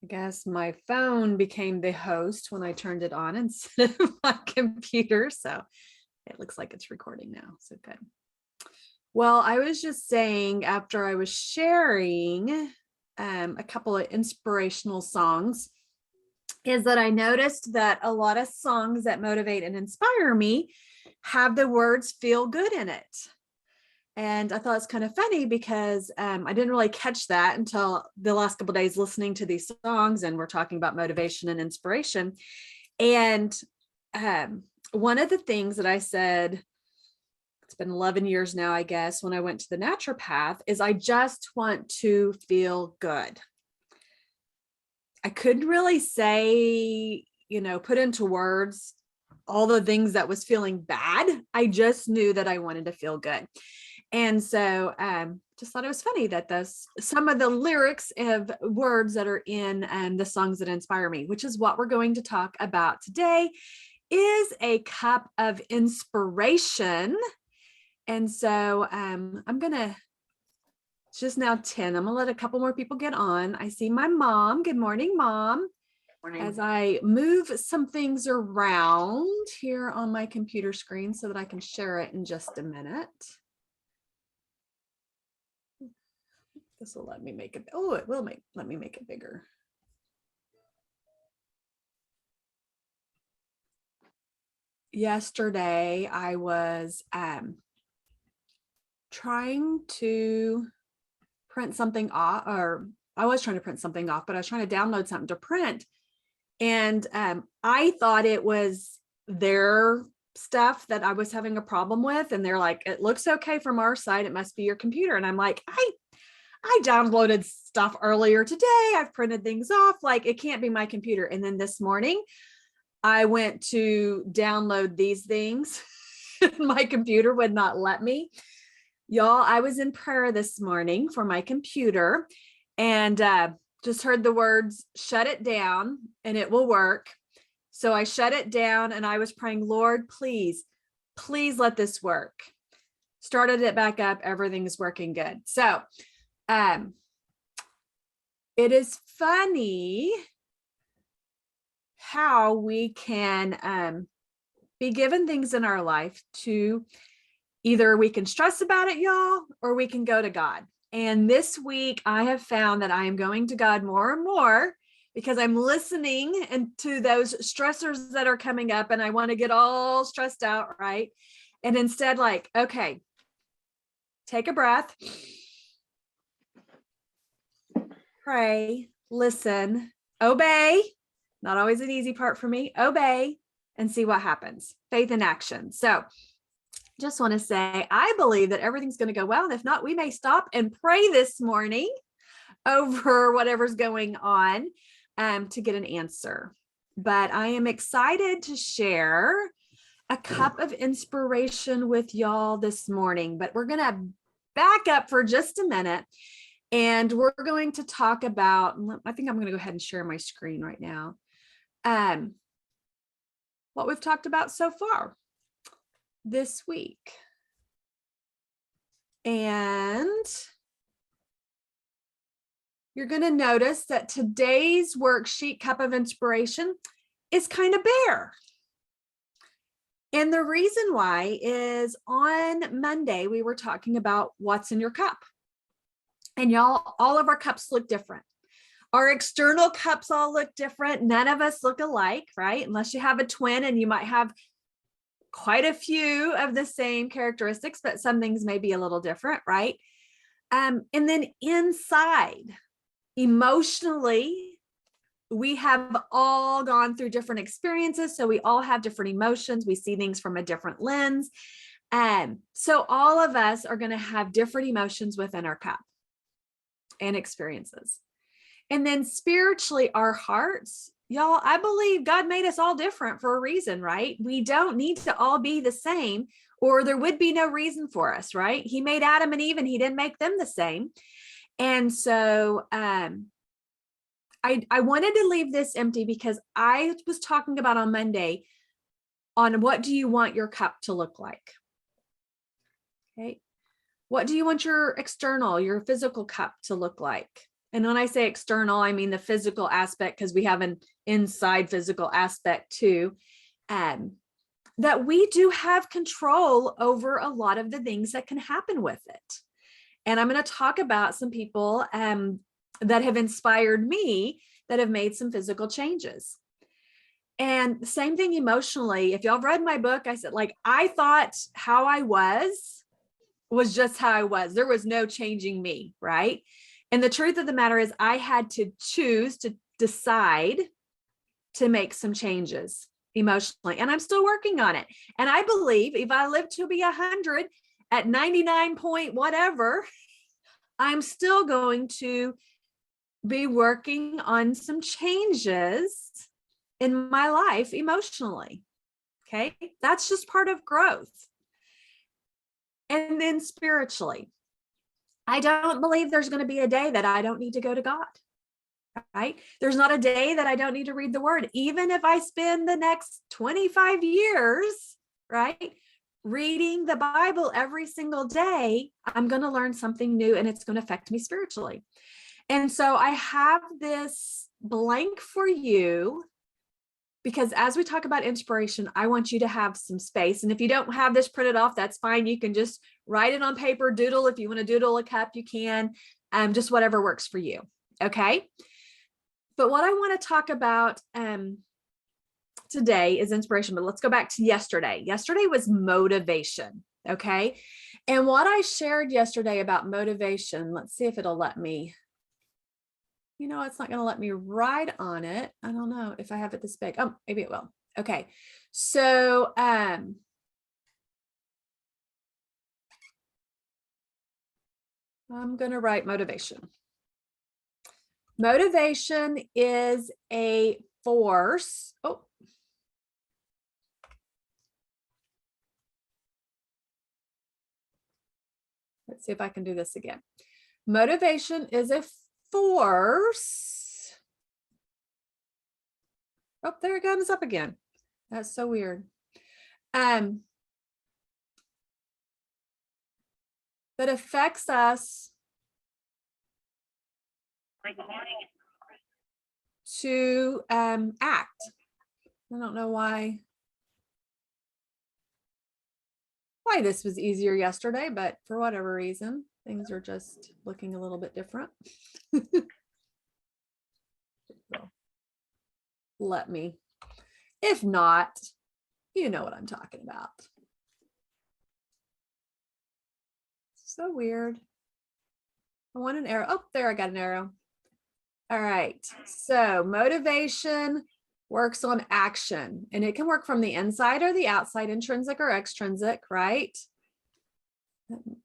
I guess my phone became the host when I turned it on instead of my computer. So it looks like it's recording now. So good. Well, I was just saying after I was sharing a couple of inspirational songs, is that I noticed that a lot of songs that motivate and inspire me have the words feel good in it. And I thought it's kind of funny because I didn't really catch that until the last couple of days listening to these songs, and we're talking about motivation and inspiration. And one of the things that I said, it's been 11 years now, I guess, when I went to the naturopath, is I just want to feel good. I couldn't really say, put into words all the things that was feeling bad. I just knew that I wanted to feel good. And so just thought it was funny that some of the lyrics of words that are in the songs that inspire me, which is what we're going to talk about today, is a cup of inspiration. And so I'm going to, it's just now 10. I'm going to let a couple more people get on. I see my mom. Good morning, Mom. Morning. As I move some things around here on my computer screen so that I can share it in just a minute. This will let me make it. Oh, it will let me make it bigger. Yesterday, I was trying to print something off, or I was trying to print something off, but I was trying to download something to print. And I thought it was their stuff that I was having a problem with. And they're like, it looks okay from our side. It must be your computer. And I'm like, I downloaded stuff earlier today. I've printed things off. Like, it can't be my computer. And then this morning, I went to download these things. My computer would not let me. Y'all, I was in prayer this morning for my computer and just heard the words, shut it down and it will work. So I shut it down and I was praying, Lord, please let this work. Started it back up. Everything's working good. So it is funny how we can be given things in our life to either we can stress about it, y'all, or we can go to God. And this week I have found that I am going to God more and more because I'm listening to those stressors that are coming up and I want to get all stressed out, right? And instead, like, okay, take a breath, pray, listen, obey. Not always an easy part for me. Obey and see what happens. Faith in action. So just want to say, I believe that everything's going to go well. And if not, we may stop and pray this morning over whatever's going on to get an answer. But I am excited to share a cup of inspiration with y'all this morning. But we're going to back up for just a minute. And we're going to talk about, I think I'm going to go ahead and share my screen right now. What we've talked about so far this week. And you're going to notice that today's worksheet, Cup of Inspiration, is kind of bare. And the reason why is on Monday, we were talking about what's in your cup. And y'all, all of our cups look different. Our external cups all look different. None of us look alike, right? Unless you have a twin and you might have quite a few of the same characteristics, but some things may be a little different, right? And then inside, emotionally, we have all gone through different experiences. So we all have different emotions. We see things from a different lens. So all of us are going to have different emotions within our cup and experiences. And then spiritually, our hearts, y'all, I believe God made us all different for a reason, right? We don't need to all be the same, or there would be no reason for us, right? He made Adam and Eve and he didn't make them the same. And so I wanted to leave this empty because I was talking about on Monday on what do you want your cup to look like? Okay. What do you want your external, your physical cup to look like? And when I say external, I mean the physical aspect, because we have an inside physical aspect too. That we do have control over a lot of the things that can happen with it. And I'm going to talk about some people that have inspired me that have made some physical changes. And the same thing emotionally. If y'all read my book, I said, like, I thought how I was just how I was. There was no changing me, right? And the truth of the matter is I had to choose to decide to make some changes emotionally. And I'm still working on it. And I believe if I live to be 100 at 99 point whatever, I'm still going to be working on some changes in my life emotionally. Okay. That's just part of growth. And then spiritually, I don't believe there's going to be a day that I don't need to go to God. Right? There's not a day that I don't need to read the word, even if I spend the next 25 years, right, reading the Bible every single day, I'm going to learn something new and it's going to affect me spiritually. And so I have this blank for you because as we talk about inspiration, I want you to have some space. And if you don't have this printed off, that's fine. You can just write it on paper, doodle. If you want to doodle a cup, you can, just whatever works for you. Okay. But what I want to talk about today is inspiration, but let's go back to yesterday. Yesterday was motivation, okay? And what I shared yesterday about motivation, let's see if it'll let me, it's not going to let me write on it. I don't know if I have it this big. Oh, maybe it will. Okay. So, I'm going to write motivation. Motivation is a force. Oh. Let's see if I can do this again. Motivation is a force. Oh, there it comes up again. That's so weird. That affects us to act. I don't know why this was easier yesterday, but for whatever reason, things are just looking a little bit different. Let me. If not, you know what I'm talking about. So weird. I want an arrow. Oh, there, I got an arrow. All right. So motivation works on action, and it can work from the inside or the outside, intrinsic or extrinsic, right?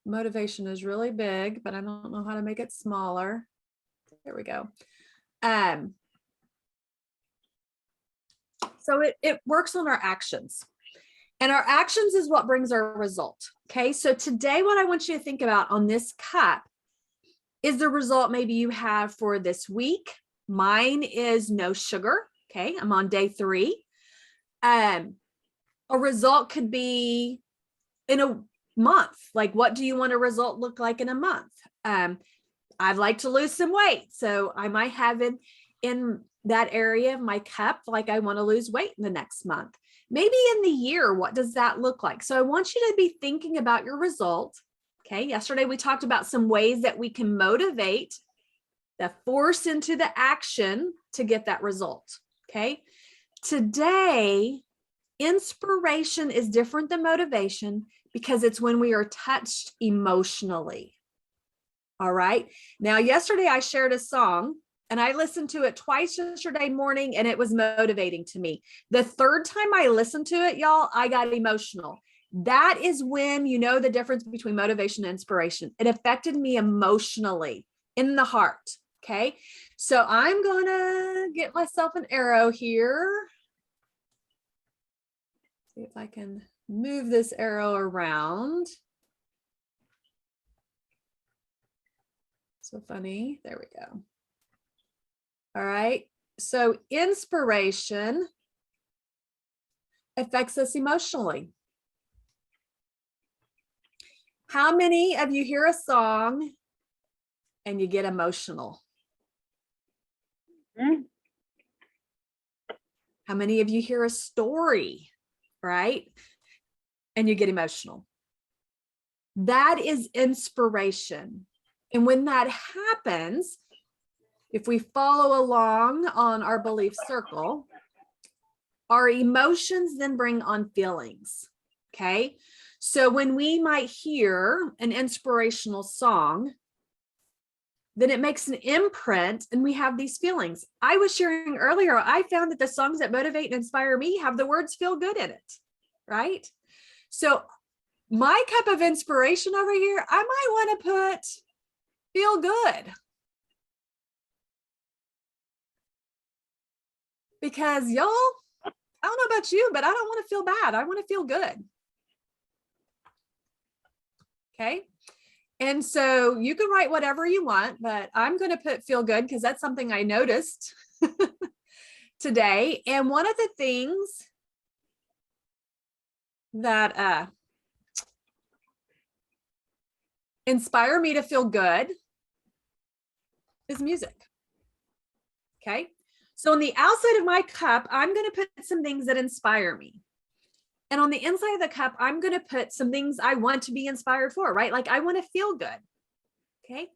Motivation is really big, but I don't know how to make it smaller. There we go. So it works on our actions, and our actions is what brings our result. Okay. So today, what I want you to think about on this cup is the result maybe you have for this week. Mine is no sugar. Okay. I'm on day 3. A result could be in a month. Like, what do you want a result look like in a month? I'd like to lose some weight. So I might have in that area of my cup, like I want to lose weight in the next month. Maybe in the year, what does that look like? So I want you to be thinking about your result. Okay. Yesterday, we talked about some ways that we can motivate the force into the action to get that result. Okay. Today, inspiration is different than motivation because it's when we are touched emotionally. All right. Now, yesterday I shared a song and I listened to it twice yesterday morning and it was motivating to me. The third time I listened to it, y'all, I got emotional. That is when you know the difference between motivation and inspiration. It affected me emotionally in the heart. Okay. So I'm going to get myself an arrow here. See if I can move this arrow around. So funny. There we go. All right. So inspiration affects us emotionally. How many of you hear a song and you get emotional? How many of you hear a story, right? And you get emotional? That is inspiration. And when that happens, if we follow along on our belief circle, our emotions then bring on feelings. Okay. So when we might hear an inspirational song, then it makes an imprint and we have these feelings. I was sharing earlier, I found that the songs that motivate and inspire me have the words feel good in it, right? So my cup of inspiration over here, I might want to put feel good. Because y'all, I don't know about you, but I don't want to feel bad. I want to feel good. Okay. And so you can write whatever you want, but I'm going to put feel good because that's something I noticed today. And one of the things that inspire me to feel good is music. Okay. So on the outside of my cup, I'm going to put some things that inspire me. And on the inside of the cup, I'm going to put some things I want to be inspired for, right? Like I want to feel good. Okay.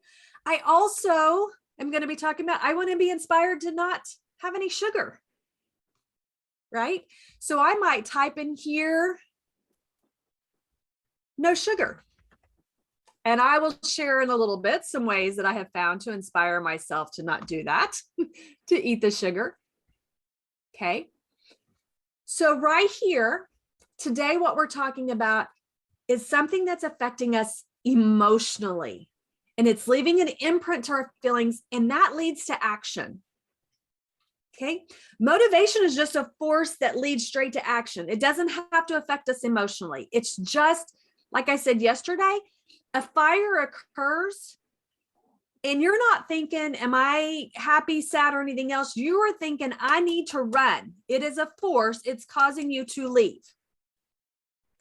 I also am going to be talking about, I want to be inspired to not have any sugar, right? So I might type in here, no sugar. And I will share in a little bit some ways that I have found to inspire myself to not do that, to eat the sugar. Okay. So right here, today, what we're talking about is something that's affecting us emotionally, and it's leaving an imprint to our feelings, and that leads to action. Okay. Motivation is just a force that leads straight to action. It doesn't have to affect us emotionally. It's just, like I said yesterday, a fire occurs and you're not thinking, am I happy, sad, or anything else? You are thinking, I need to run. It is a force. It's causing you to leave.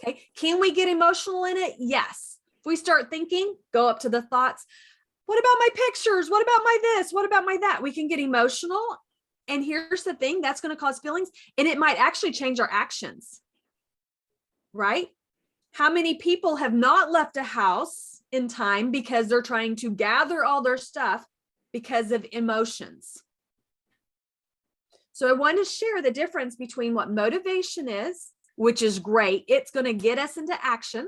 Okay. Can we get emotional in it? Yes. If we start thinking, go up to the thoughts. What about my pictures? What about my this? What about my that? We can get emotional. And here's the thing, that's going to cause feelings, and it might actually change our actions, right? How many people have not left a house in time because they're trying to gather all their stuff because of emotions? So I want to share the difference between what motivation is, which is great. It's going to get us into action.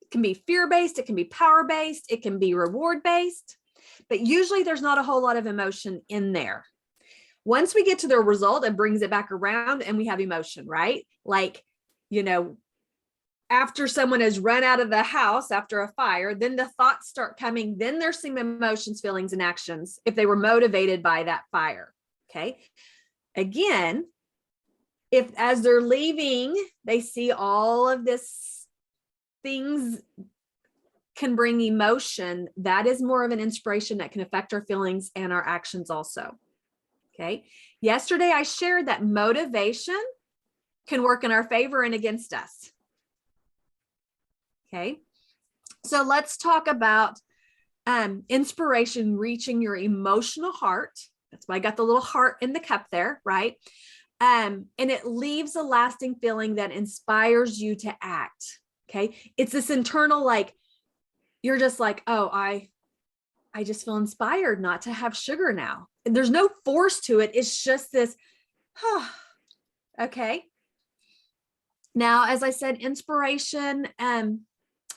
It can be fear-based. It can be power-based. It can be reward-based. But usually there's not a whole lot of emotion in there. Once we get to the result, it brings it back around and we have emotion, right? Like, you know, after someone has run out of the house after a fire, then the thoughts start coming. Then there's some emotions, feelings, and actions if they were motivated by that fire. Okay. Again, if as they're leaving, they see all of this things can bring emotion, that is more of an inspiration that can affect our feelings and our actions also. Okay. Yesterday, I shared that motivation can work in our favor and against us. Okay. So let's talk about inspiration reaching your emotional heart. That's why I got the little heart in the cup there, right? And it leaves a lasting feeling that inspires you to act. Okay. It's this internal, like, you're just like, oh, I just feel inspired not to have sugar now. And there's no force to it. It's just this, okay. Now, as I said, inspiration, I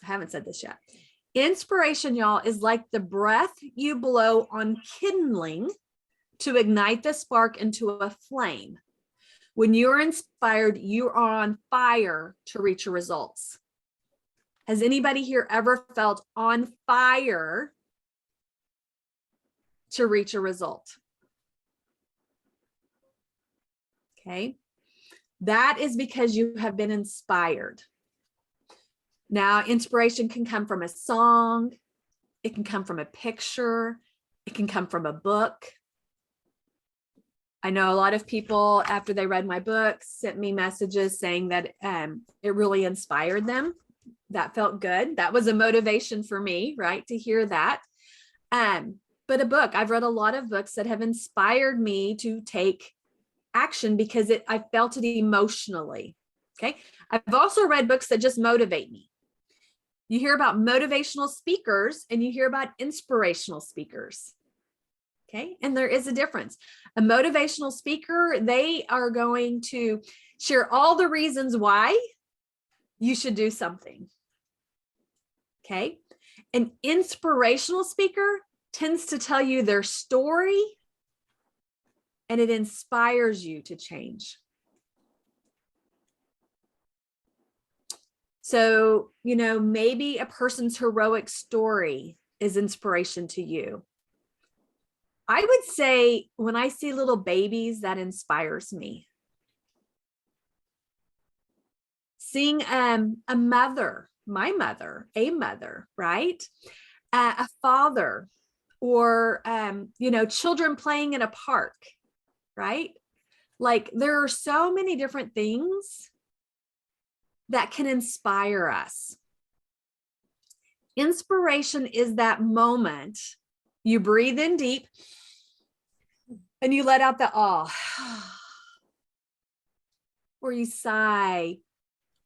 haven't said this yet. Inspiration, y'all, is like the breath you blow on kindling to ignite the spark into a flame. When you're inspired, you are on fire to reach your results. Has anybody here ever felt on fire to reach a result? Okay. That is because you have been inspired. Now, inspiration can come from a song. It can come from a picture. It can come from a book. I know a lot of people, after they read my book, sent me messages saying that it really inspired them. That felt good. That was a motivation for me, right, to hear that. but a book. I've read a lot of books that have inspired me to take action because I felt it emotionally. Okay. I've also read books that just motivate me. You hear about motivational speakers and you hear about inspirational speakers. Okay. And there is a difference. A motivational speaker, they are going to share all the reasons why you should do something. Okay. An inspirational speaker tends to tell you their story and it inspires you to change. So, maybe a person's heroic story is inspiration to you. I would say when I see little babies, that inspires me. Seeing a mother, my mother, a mother, right? A father, or, children playing in a park, right? Like there are so many different things that can inspire us. Inspiration is that moment you breathe in deep and you let out the awe, or you sigh,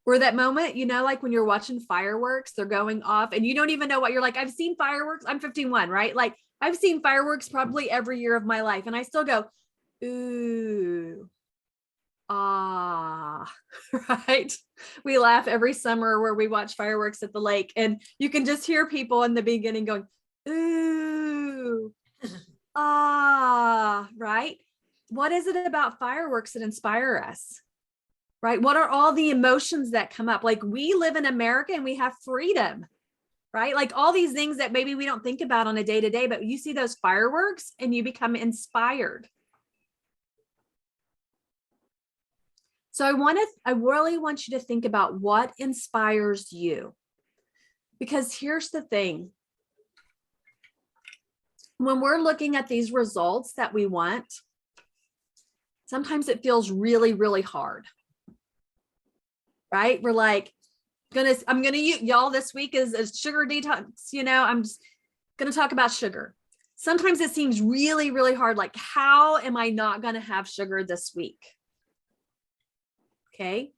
or that moment, like when you're watching fireworks, they're going off and you don't even know what you're like. I've seen fireworks. I'm 51, right? Like I've seen fireworks probably every year of my life. And I still go, ooh, ah, right? We laugh every summer where we watch fireworks at the lake and you can just hear people in the beginning going, ooh, ah, right? What is it about fireworks that inspire us? Right? What are all the emotions that come up? Like we live in America and we have freedom, right? Like all these things that maybe we don't think about on a day-to-day, but you see those fireworks and you become inspired. So I really want you to think about what inspires you. Because here's the thing. When we're looking at these results that we want, sometimes it feels really, really hard. Right? We're like, I'm gonna use y'all this week is sugar detox. I'm just gonna talk about sugar. Sometimes it seems really, really hard. Like, how am I not gonna have sugar this week? Okay.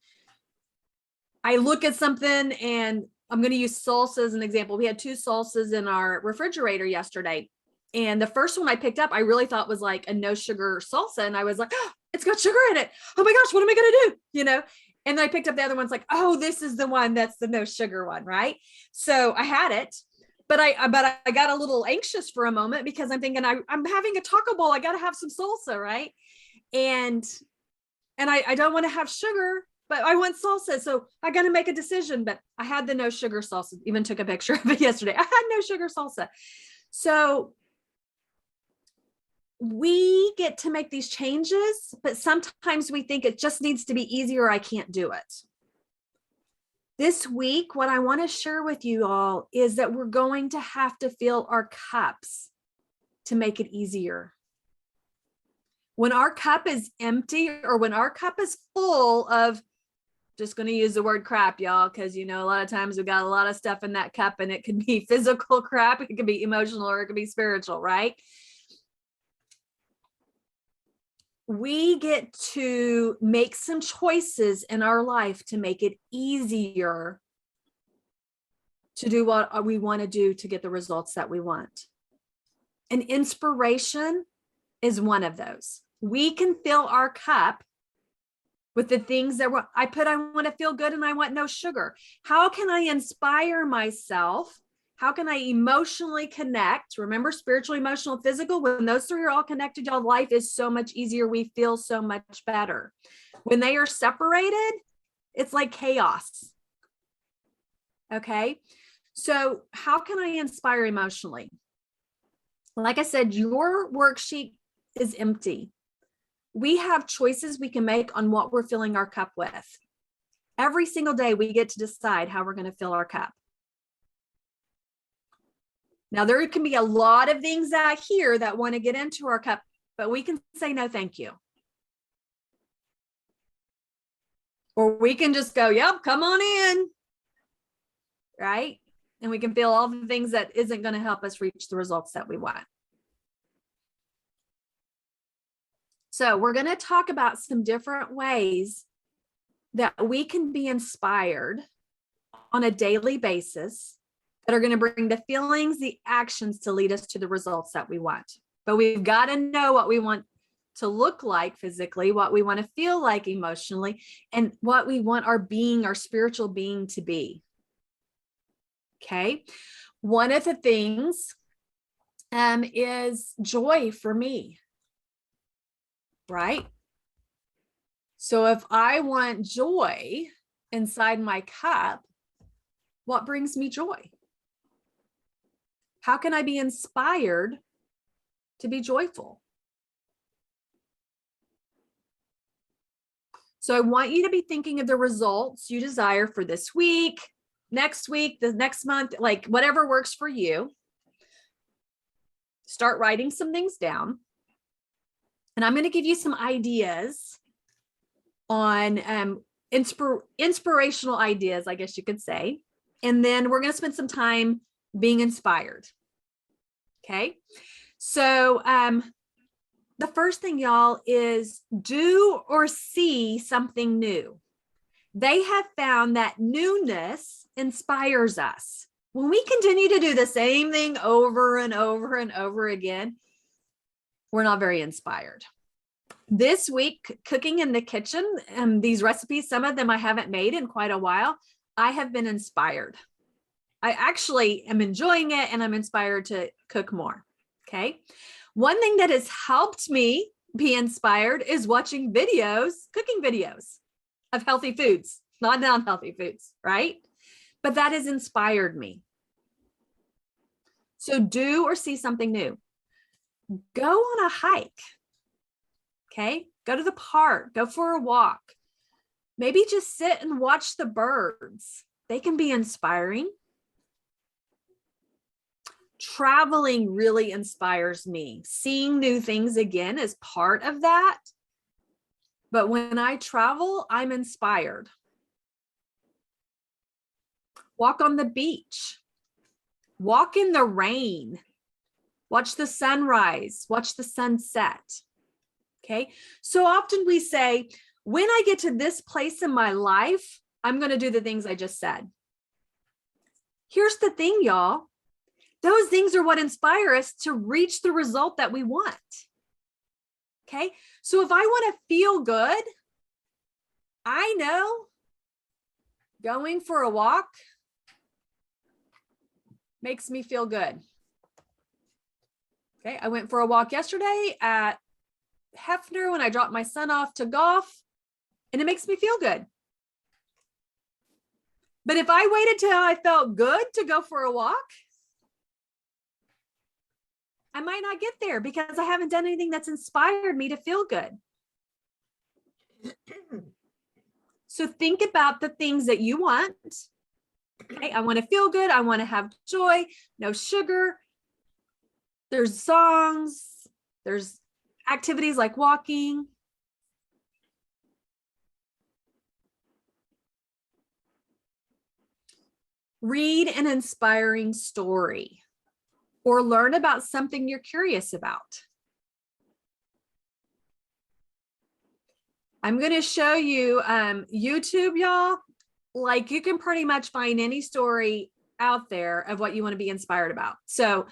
I look at something and I'm gonna use salsa as an example. We had 2 salsas in our refrigerator yesterday. And the first one I picked up, I really thought was like a no sugar salsa. And I was like, oh, it's got sugar in it. Oh my gosh, what am I gonna do? And then I picked up the other one's like, oh, this is the one that's the no sugar one, right? So I had it, but I got a little anxious for a moment because I'm thinking I'm having a taco bowl. I got to have some salsa, right? And I don't want to have sugar, but I want salsa. So I got to make a decision, but I had the no sugar salsa, even took a picture of it yesterday. I had no sugar salsa. So we get to make these changes, but sometimes we think it just needs to be easier. I can't do it. This week, what I want to share with you all is that we're going to have to fill our cups to make it easier. When our cup is empty or when our cup is full of, just going to use the word crap, y'all, because a lot of times we got a lot of stuff in that cup and it could be physical crap, it could be emotional, or it could be spiritual, right? We get to make some choices in our life to make it easier to do what we want to do to get the results that we want. And inspiration is one of those. We can fill our cup with the things that I want to feel good and I want no sugar. How can I inspire myself? How can I emotionally connect? Remember, spiritual, emotional, physical, when those 3 are all connected, y'all, life is so much easier. We feel so much better. When they are separated, it's like chaos. Okay. So how can I inspire emotionally? Like I said, your worksheet is empty. We have choices we can make on what we're filling our cup with. Every single day, we get to decide how we're going to fill our cup. Now, there can be a lot of things out here that want to get into our cup, but we can say no, thank you. Or we can just go, yep, come on in, right? And we can feel all the things that isn't going to help us reach the results that we want. So we're going to talk about some different ways that we can be inspired on a daily basis that are going to bring the feelings, the actions to lead us to the results that we want. But we've got to know what we want to look like physically, what we want to feel like emotionally, and what we want our being, our spiritual being to be. Okay. One of the things is joy for me, right? So if I want joy inside my cup, what brings me joy? How can I be inspired to be joyful? So I want you to be thinking of the results you desire for this week, the next month, like whatever works for you. Start writing some things down. And I'm going to give you some ideas on inspirational ideas, I guess you could say. And then we're going to spend some time being inspired. Okay. So the first thing, y'all, is do or see something new. They have found that newness inspires us. When we continue to do the same thing over and over and over again, we're not very inspired. This week, cooking in the kitchen, these recipes, some of them I haven't made in quite a while, I have been inspired. I actually am enjoying it and I'm inspired to cook more. Okay. One thing that has helped me be inspired is watching videos, cooking videos of healthy foods, not unhealthy foods, right? But that has inspired me. So do or see something new. Go on a hike. Okay. Go to the park, go for a walk. Maybe just sit and watch the birds. They can be inspiring. Traveling really inspires me. Seeing new things again is part of that. But when I travel, I'm inspired. Walk on the beach. Walk in the rain. Watch the sunrise. Watch the sunset. Okay. So often we say, when I get to this place in my life, I'm going to do the things I just said. Here's the thing, y'all. Those things are what inspire us to reach the result that we want. Okay. So if I want to feel good, I know going for a walk makes me feel good. Okay. I went for a walk yesterday at Hefner when I dropped my son off to golf, and it makes me feel good. But if I waited till I felt good to go for a walk, I might not get there because I haven't done anything that's inspired me to feel good. So think about the things that you want. Okay, I want to feel good. I want to have joy, no sugar. There's songs, there's activities like walking. Read an inspiring story or learn about something you're curious about. I'm going to show you YouTube, y'all. Like, you can pretty much find any story out there of what you want to be inspired about. So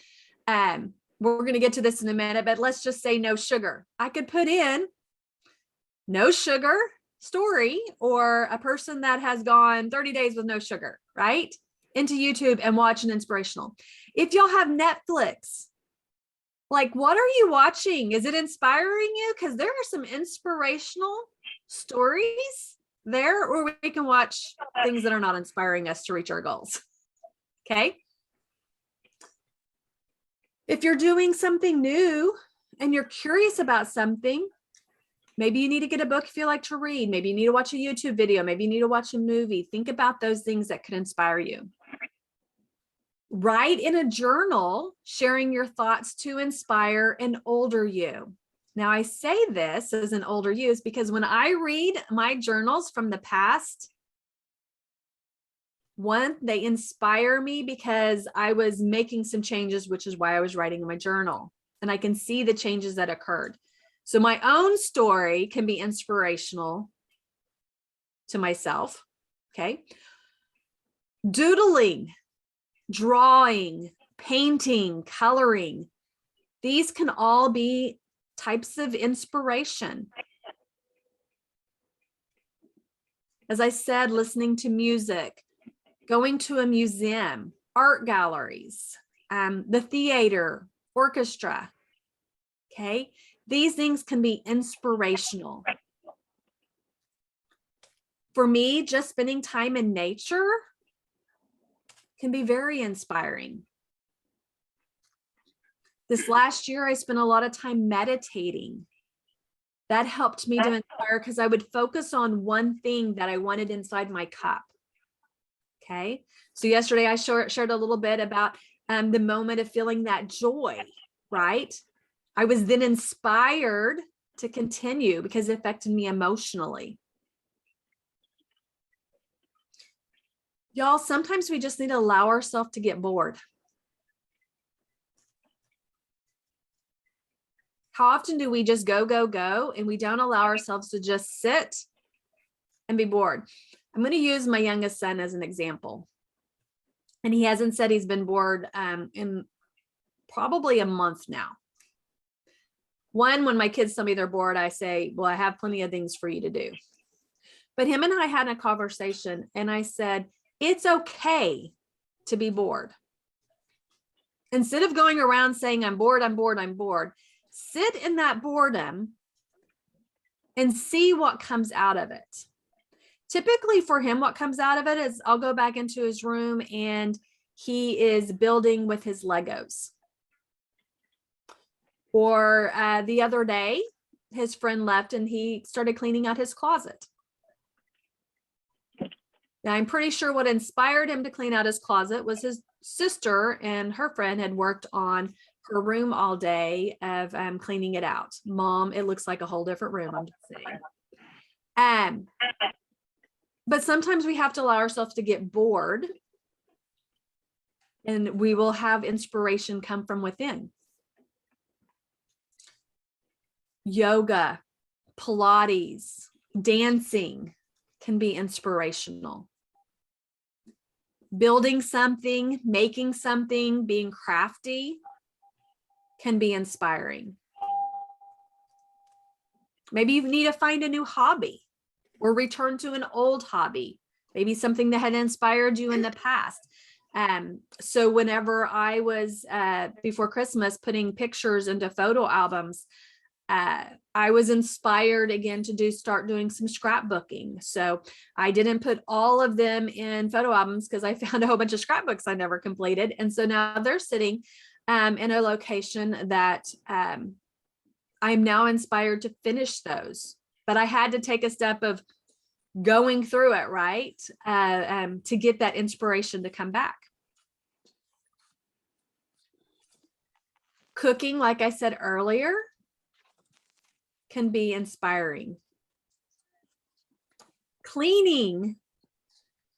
we're going to get to this in a minute, but let's just say no sugar. I could put in no sugar story or a person that has gone 30 days with no sugar, right? Into YouTube and watch an inspirational. If y'all have Netflix, like, what are you watching? Is it inspiring you? Because there are some inspirational stories there, or we can watch things that are not inspiring us to reach our goals. Okay. If you're doing something new and you're curious about something, maybe you need to get a book if you like to read. Maybe you need to watch a YouTube video. Maybe you need to watch a movie. Think about those things that could inspire you. Write in a journal, sharing your thoughts to inspire an older you. Now, I say this as an older you is because when I read my journals from the past, one, they inspire me because I was making some changes, which is why I was writing in my journal. And I can see the changes that occurred. So my own story can be inspirational to myself. Okay. Doodling, drawing, painting, coloring. These can all be types of inspiration. As I said, listening to music, going to a museum, art galleries, the theater, orchestra. Okay. These things can be inspirational. For me, just spending time in nature can be very inspiring. This last year, I spent a lot of time meditating. That helped me to inspire because I would focus on one thing that I wanted inside my cup. Okay. So yesterday I shared a little bit about the moment of feeling that joy, right? I was then inspired to continue because it affected me emotionally. Y'all, sometimes we just need to allow ourselves to get bored. How often do we just go, go, go, and we don't allow ourselves to just sit and be bored? I'm going to use my youngest son as an example. And he hasn't said he's been bored in probably a month now. One, when my kids tell me they're bored, I say, well, I have plenty of things for you to do. But him and I had a conversation and I said, it's okay to be bored. Instead of going around saying, I'm bored, I'm bored, I'm bored, sit in that boredom and see what comes out of it. Typically for him, what comes out of it is I'll go back into his room and he is building with his Legos. Or the other day, his friend left and he started cleaning out his closet. Now, I'm pretty sure what inspired him to clean out his closet was his sister and her friend had worked on her room all day of cleaning it out. Mom, it looks like a whole different room, I'm just saying. But sometimes we have to allow ourselves to get bored and we will have inspiration come from within. Yoga, Pilates, dancing can be inspirational. Building something, making something, being crafty can be inspiring. Maybe you need to find a new hobby or return to an old hobby, maybe something that had inspired you in the past. So whenever I was, before Christmas, putting pictures into photo albums, I was inspired again to start doing some scrapbooking. So I didn't put all of them in photo albums because I found a whole bunch of scrapbooks I never completed. And so now they're sitting in a location that I'm now inspired to finish those. But I had to take a step of going through it, right? To get that inspiration to come back. Cooking, like I said earlier, can be inspiring. Cleaning.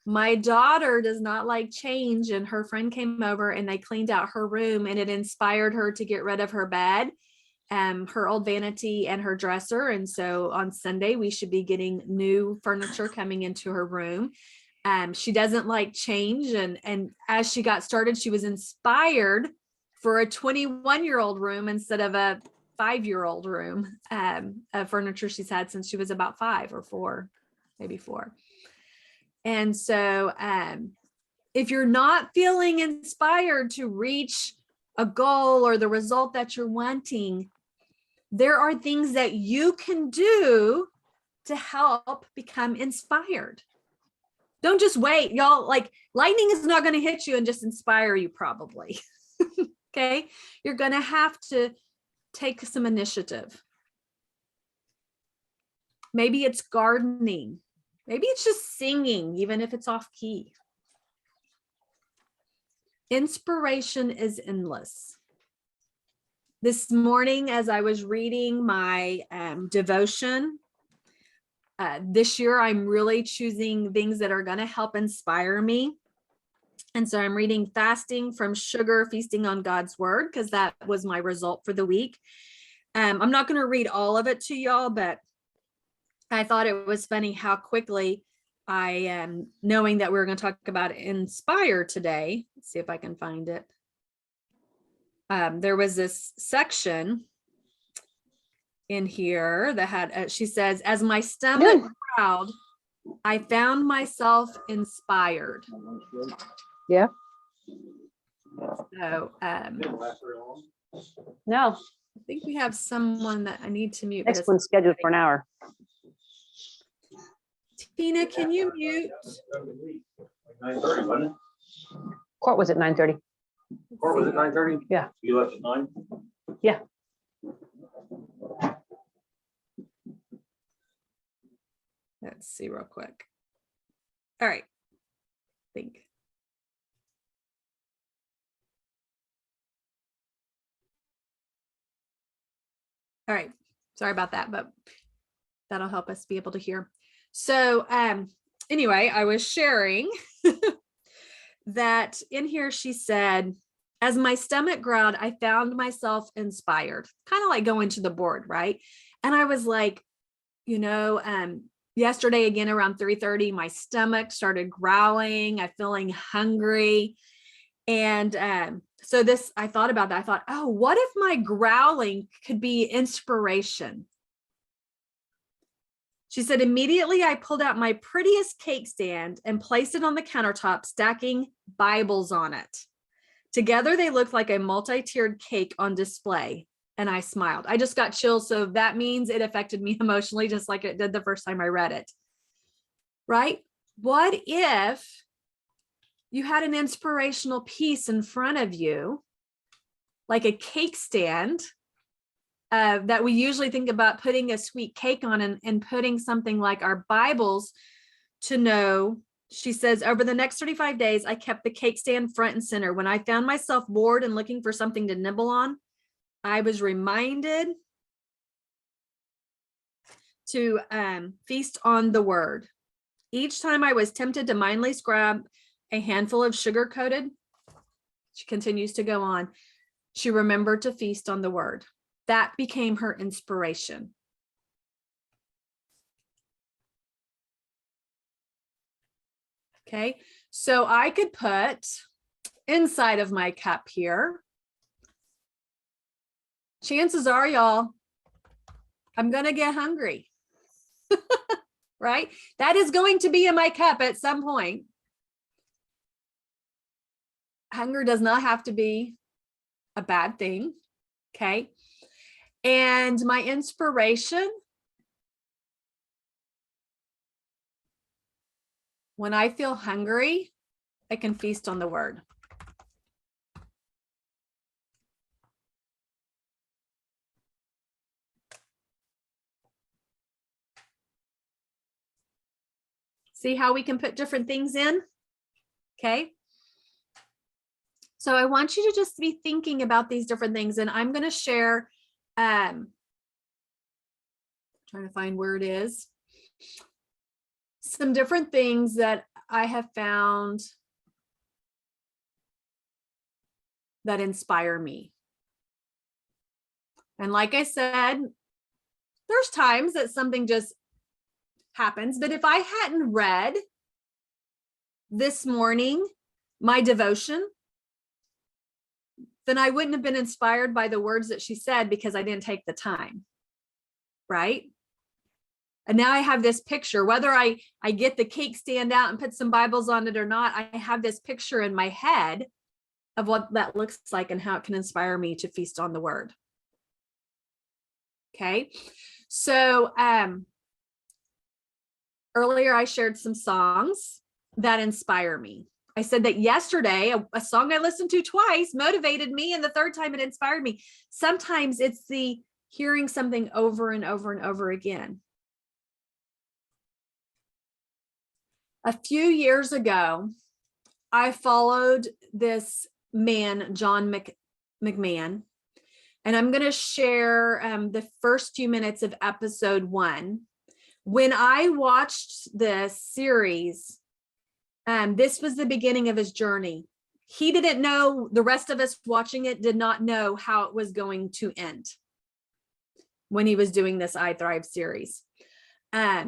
My daughter does not like change, and her friend came over and they cleaned out her room and it inspired her to get rid of her bed, her old vanity and her dresser. And so on Sunday, we should be getting new furniture coming into her room. She doesn't like change. And as she got started, she was inspired for a 21-year-old room instead of a 5-year-old room of furniture she's had since she was about 5 or 4, maybe 4. And so if you're not feeling inspired to reach a goal or the result that you're wanting, there are things that you can do to help become inspired. Don't just wait, y'all. Like, lightning is not going to hit you and just inspire you, probably. Okay, you're going to have to take some initiative. Maybe it's gardening. Maybe it's just singing, even if it's off key. Inspiration is endless. This morning, as I was reading my devotion, this year I'm really choosing things that are going to help inspire me. And so I'm reading Fasting from Sugar, Feasting on God's Word, because that was my result for the week. I'm not going to read all of it to y'all, but I thought it was funny how quickly I am knowing that we we're going to talk about inspire today. Let's see if I can find it. There was this section in here that had, she says, as my stomach growled, I found myself inspired. Yeah. So, No. I think we have someone that I need to mute. Next one's scheduled for an hour. Tina, can you mute? 9:30, wasn't it? Court was at 9:30. Or was it 9:30? Yeah. You left at 9? Yeah. Let's see real quick. All right. I think. All right. Sorry about that, but that'll help us be able to hear. So anyway, I was sharing that in here she said, as my stomach growled, I found myself inspired, kind of like going to the board, right? And I was like, you know, yesterday again around 3:30, my stomach started growling. I'm feeling hungry. And so this, I thought about that. I thought, oh, what if my growling could be inspiration? She said, immediately I pulled out my prettiest cake stand and placed it on the countertop, stacking Bibles on it. Together, they looked like a multi-tiered cake on display. And I smiled. I just got chills. So that means it affected me emotionally, just like it did the first time I read it. Right? What if you had an inspirational piece in front of you, like a cake stand, that we usually think about putting a sweet cake on and putting something like our Bibles to know. She says, over the next 35 days, I kept the cake stand front and center. When I found myself bored and looking for something to nibble on, I was reminded to feast on the word. Each time I was tempted to mindlessly grab a handful of sugar-coated, she continues to go on, she remembered to feast on the word. That became her inspiration. Okay, so I could put inside of my cup here, chances are, y'all, I'm going to get hungry, right? That is going to be in my cup at some point. Hunger does not have to be a bad thing, okay? And my inspiration, when I feel hungry, I can feast on the word. See how we can put different things in? Okay. So I want you to just be thinking about these different things, and I'm going to share, trying to find where it is, some different things that I have found that inspire me. And like I said, there's times that something just happens, but if I hadn't read this morning my devotion, then I wouldn't have been inspired by the words that she said because I didn't take the time, right? And now I have this picture, whether I get the cake stand out and put some Bibles on it or not, I have this picture in my head of what that looks like and how it can inspire me to feast on the word. Okay, so earlier I shared some songs that inspire me. I said that yesterday, a song I listened to twice motivated me, and the third time it inspired me. Sometimes it's the hearing something over and over and over again. A few years ago, I followed this man, John McMahon, and I'm going to share the first few minutes of episode 1. When I watched this series, this was the beginning of his journey. He didn't know, the rest of us watching it did not know how it was going to end. when he was doing this I Thrive series. I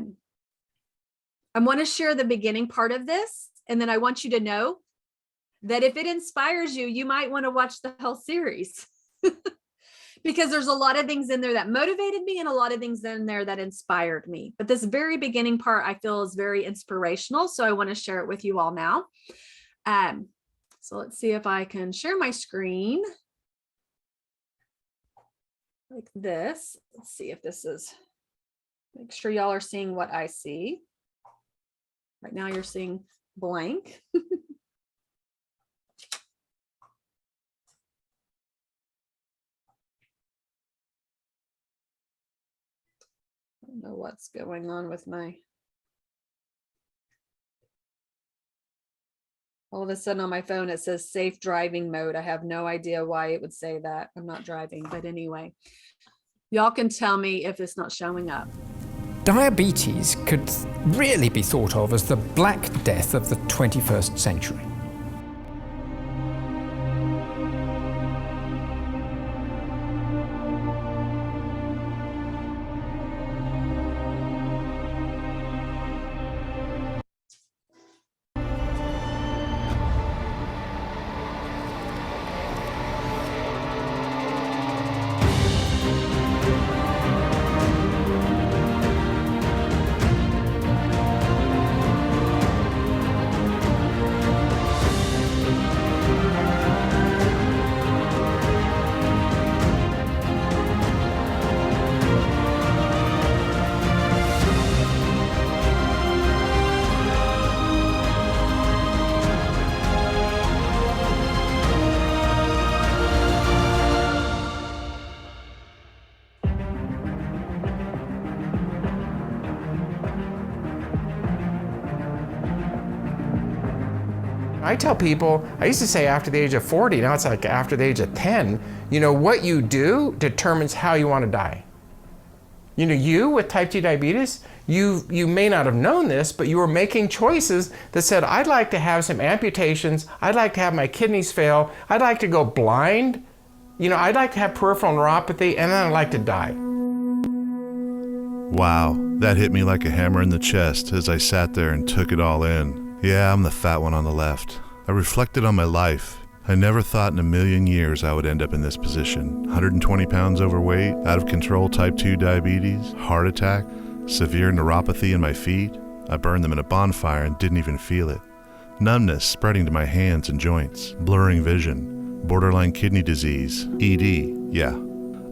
want to share the beginning part of this, and then I want you to know that if it inspires you, you might want to watch the whole series because there's a lot of things in there that motivated me and a lot of things in there that inspired me. But this very beginning part I feel is very inspirational. So I want to share it with you all now. So let's see if I can share my screen like this. Let's see if this is, make sure y'all are seeing what I see. Right now you're seeing blank. I don't know what's going on with my, all of a sudden on my phone it says safe driving mode. I have no idea why it would say that. I'm not driving, but anyway, y'all can tell me if it's not showing up. Diabetes could really be thought of as the Black Death of the 21st century. I tell people, I used to say after the age of 40, now it's like after the age of 10, you know, what you do determines how you want to die. You know, you with type 2 diabetes, you may not have known this, but you were making choices that said, I'd like to have some amputations, I'd like to have my kidneys fail, I'd like to go blind, you know, I'd like to have peripheral neuropathy, and then I'd like to die. Wow, that hit me like a hammer in the chest as I sat there and took it all in. Yeah, I'm the fat one on the left. I reflected on my life. I never thought in a million years I would end up in this position. 120 pounds overweight, out of control type 2 diabetes, heart attack, severe neuropathy in my feet. I burned them in a bonfire and didn't even feel it. Numbness spreading to my hands and joints, blurring vision, borderline kidney disease, ED, yeah.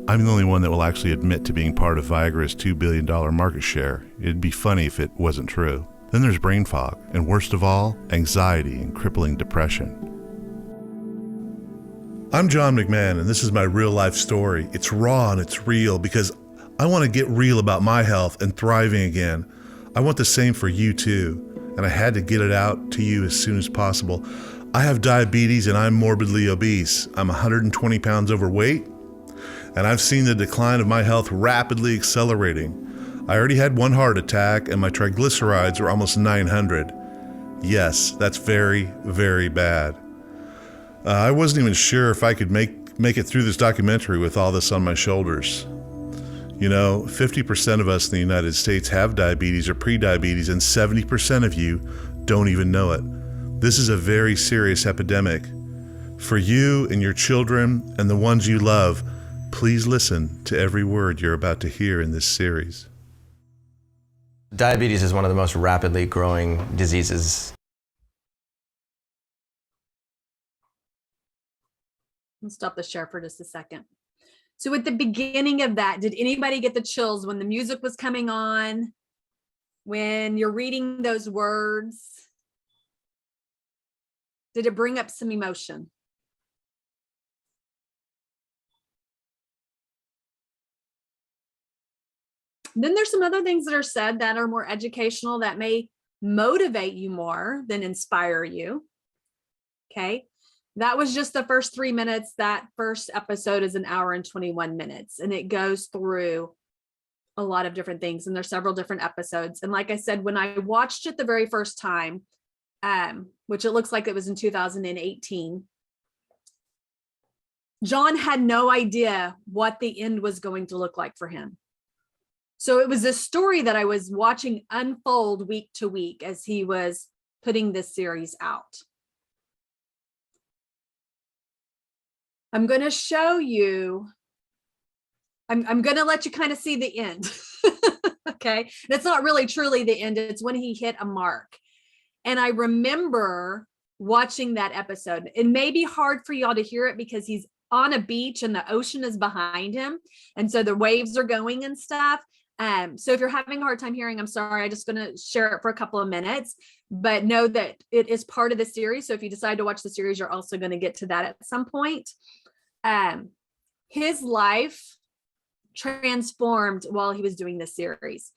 I'm the only one that will actually admit to being part of Viagra's $2 billion market share. It'd be funny if it wasn't true. Then there's brain fog, and worst of all, anxiety and crippling depression. I'm John McMahon, and this is my real life story. It's raw and it's real because I want to get real about my health and thriving again. I want the same for you too, and I had to get it out to you as soon as possible. I have diabetes and I'm morbidly obese. I'm 120 pounds overweight, and I've seen the decline of my health rapidly accelerating. I already had one heart attack and my triglycerides were almost 900. Yes, that's very, very bad. I wasn't even sure if I could make it through this documentary with all this on my shoulders. You know, 50% of us in the United States have diabetes or prediabetes, and 70% of you don't even know it. This is a very serious epidemic. For you and your children and the ones you love, please listen to every word you're about to hear in this series. Diabetes is one of the most rapidly growing diseases. I'll stop the share for just a second. So at the beginning of that, did anybody get the chills when the music was coming on? When you're reading those words? Did it bring up some emotion? Then there's some other things that are said that are more educational that may motivate you more than inspire you. Okay. That was just the first 3 minutes. That first episode is 1 hour and 21 minutes, and it goes through a lot of different things. And there's several different episodes. And like I said, when I watched it the very first time, which it looks like it was in 2018, John had no idea what the end was going to look like for him. So it was a story that I was watching unfold week to week as he was putting this series out. I'm going to show you, I'm going to let you kind of see the end. Okay. And it's not really truly the end. It's when he hit a mark. And I remember watching that episode. It may be hard for y'all to hear it because he's on a beach and the ocean is behind him. And so the waves are going and stuff. So if you're having a hard time hearing, I'm sorry, I'm just going to share it for a couple of minutes, but know that it is part of the series. So if you decide to watch the series, you're also going to get to that at some point. His life transformed while he was doing this series.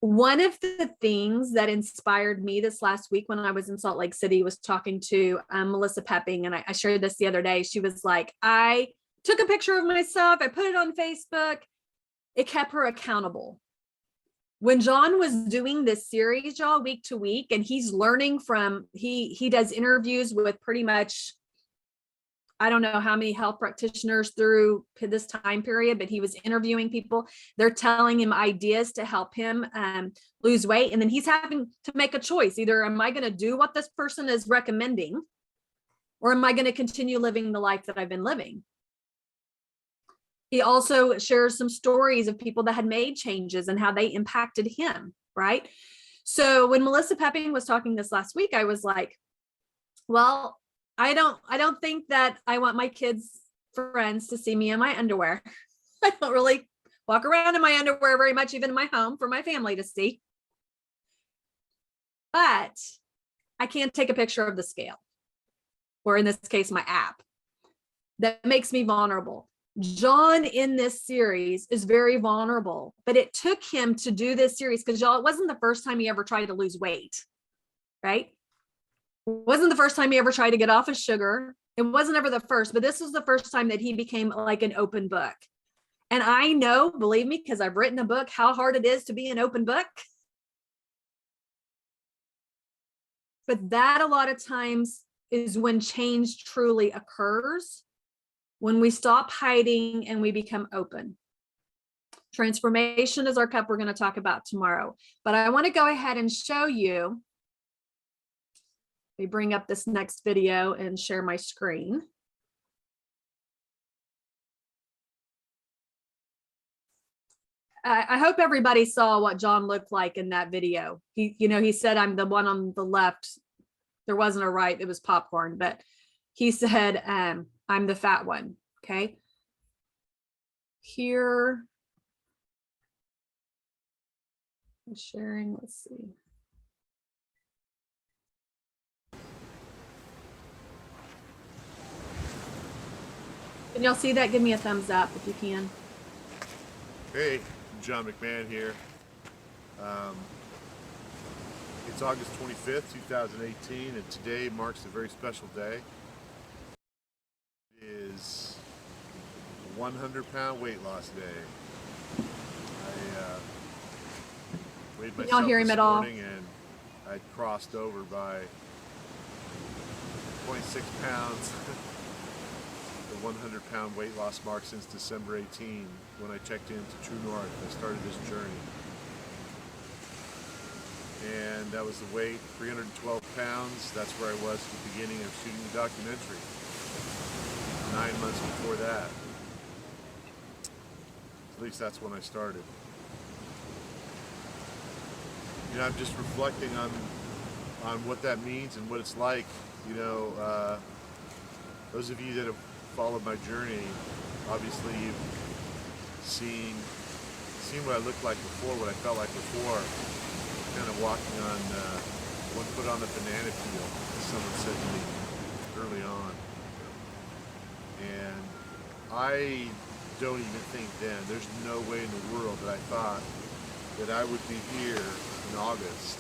One of the things that inspired me this last week when I was in Salt Lake City was talking to Melissa Pepping, and I shared this the other day. She was like, I took a picture of myself, I put it on Facebook. It kept her accountable. When John was doing this series, y'all, week to week, and he's learning from, he does interviews with pretty much, I don't know how many health practitioners through this time period, but he was interviewing people. They're telling him ideas to help him lose weight. And then he's having to make a choice. Either am I going to do what this person is recommending, or am I going to continue living the life that I've been living? He also shares some stories of people that had made changes and how they impacted him, right? So when Melissa Pepping was talking this last week, I was like, well, I don't think that I want my kids' friends to see me in my underwear. I don't really walk around in my underwear very much, even in my home, for my family to see. But I can't take a picture of the scale, or in this case, my app. That makes me vulnerable. John in this series is very vulnerable, but it took him to do this series because, y'all, it wasn't the first time he ever tried to lose weight, right? It wasn't the first time he ever tried to get off of sugar. It wasn't ever the first, but this was the first time that he became like an open book. And I know, believe me, because I've written a book, how hard it is to be an open book. But that a lot of times is when change truly occurs. When we stop hiding and we become open. Transformation is our cup we're going to talk about tomorrow. But I want to go ahead and show you. Let me bring up this next video and share my screen. I hope everybody saw what John looked like in that video. He said, I'm the one on the left. There wasn't a right, it was popcorn, but he said, I'm the fat one. Okay. Here. I'm sharing, let's see. Can y'all see that? Give me a thumbs up if you can. Hey, John McMahon here. It's August 25th, 2018, and today marks a very special day. It is 100-pound weight loss day. I weighed myself y'all hear him this at all? morning and I crossed over by 26 pounds. The 100-pound weight loss mark since December 18 when I checked into True North. I started this journey. And that was the weight, 312 pounds. That's where I was at the beginning of shooting the documentary. 9 months before that. At least that's when I started. I'm just reflecting on what that means and what it's like. Those of you that have followed my journey, obviously you've seen what I looked like before, what I felt like before, kind of walking on one foot on the banana peel, as someone said to me early on. And I don't even think then, there's no way in the world that I thought that I would be here in August.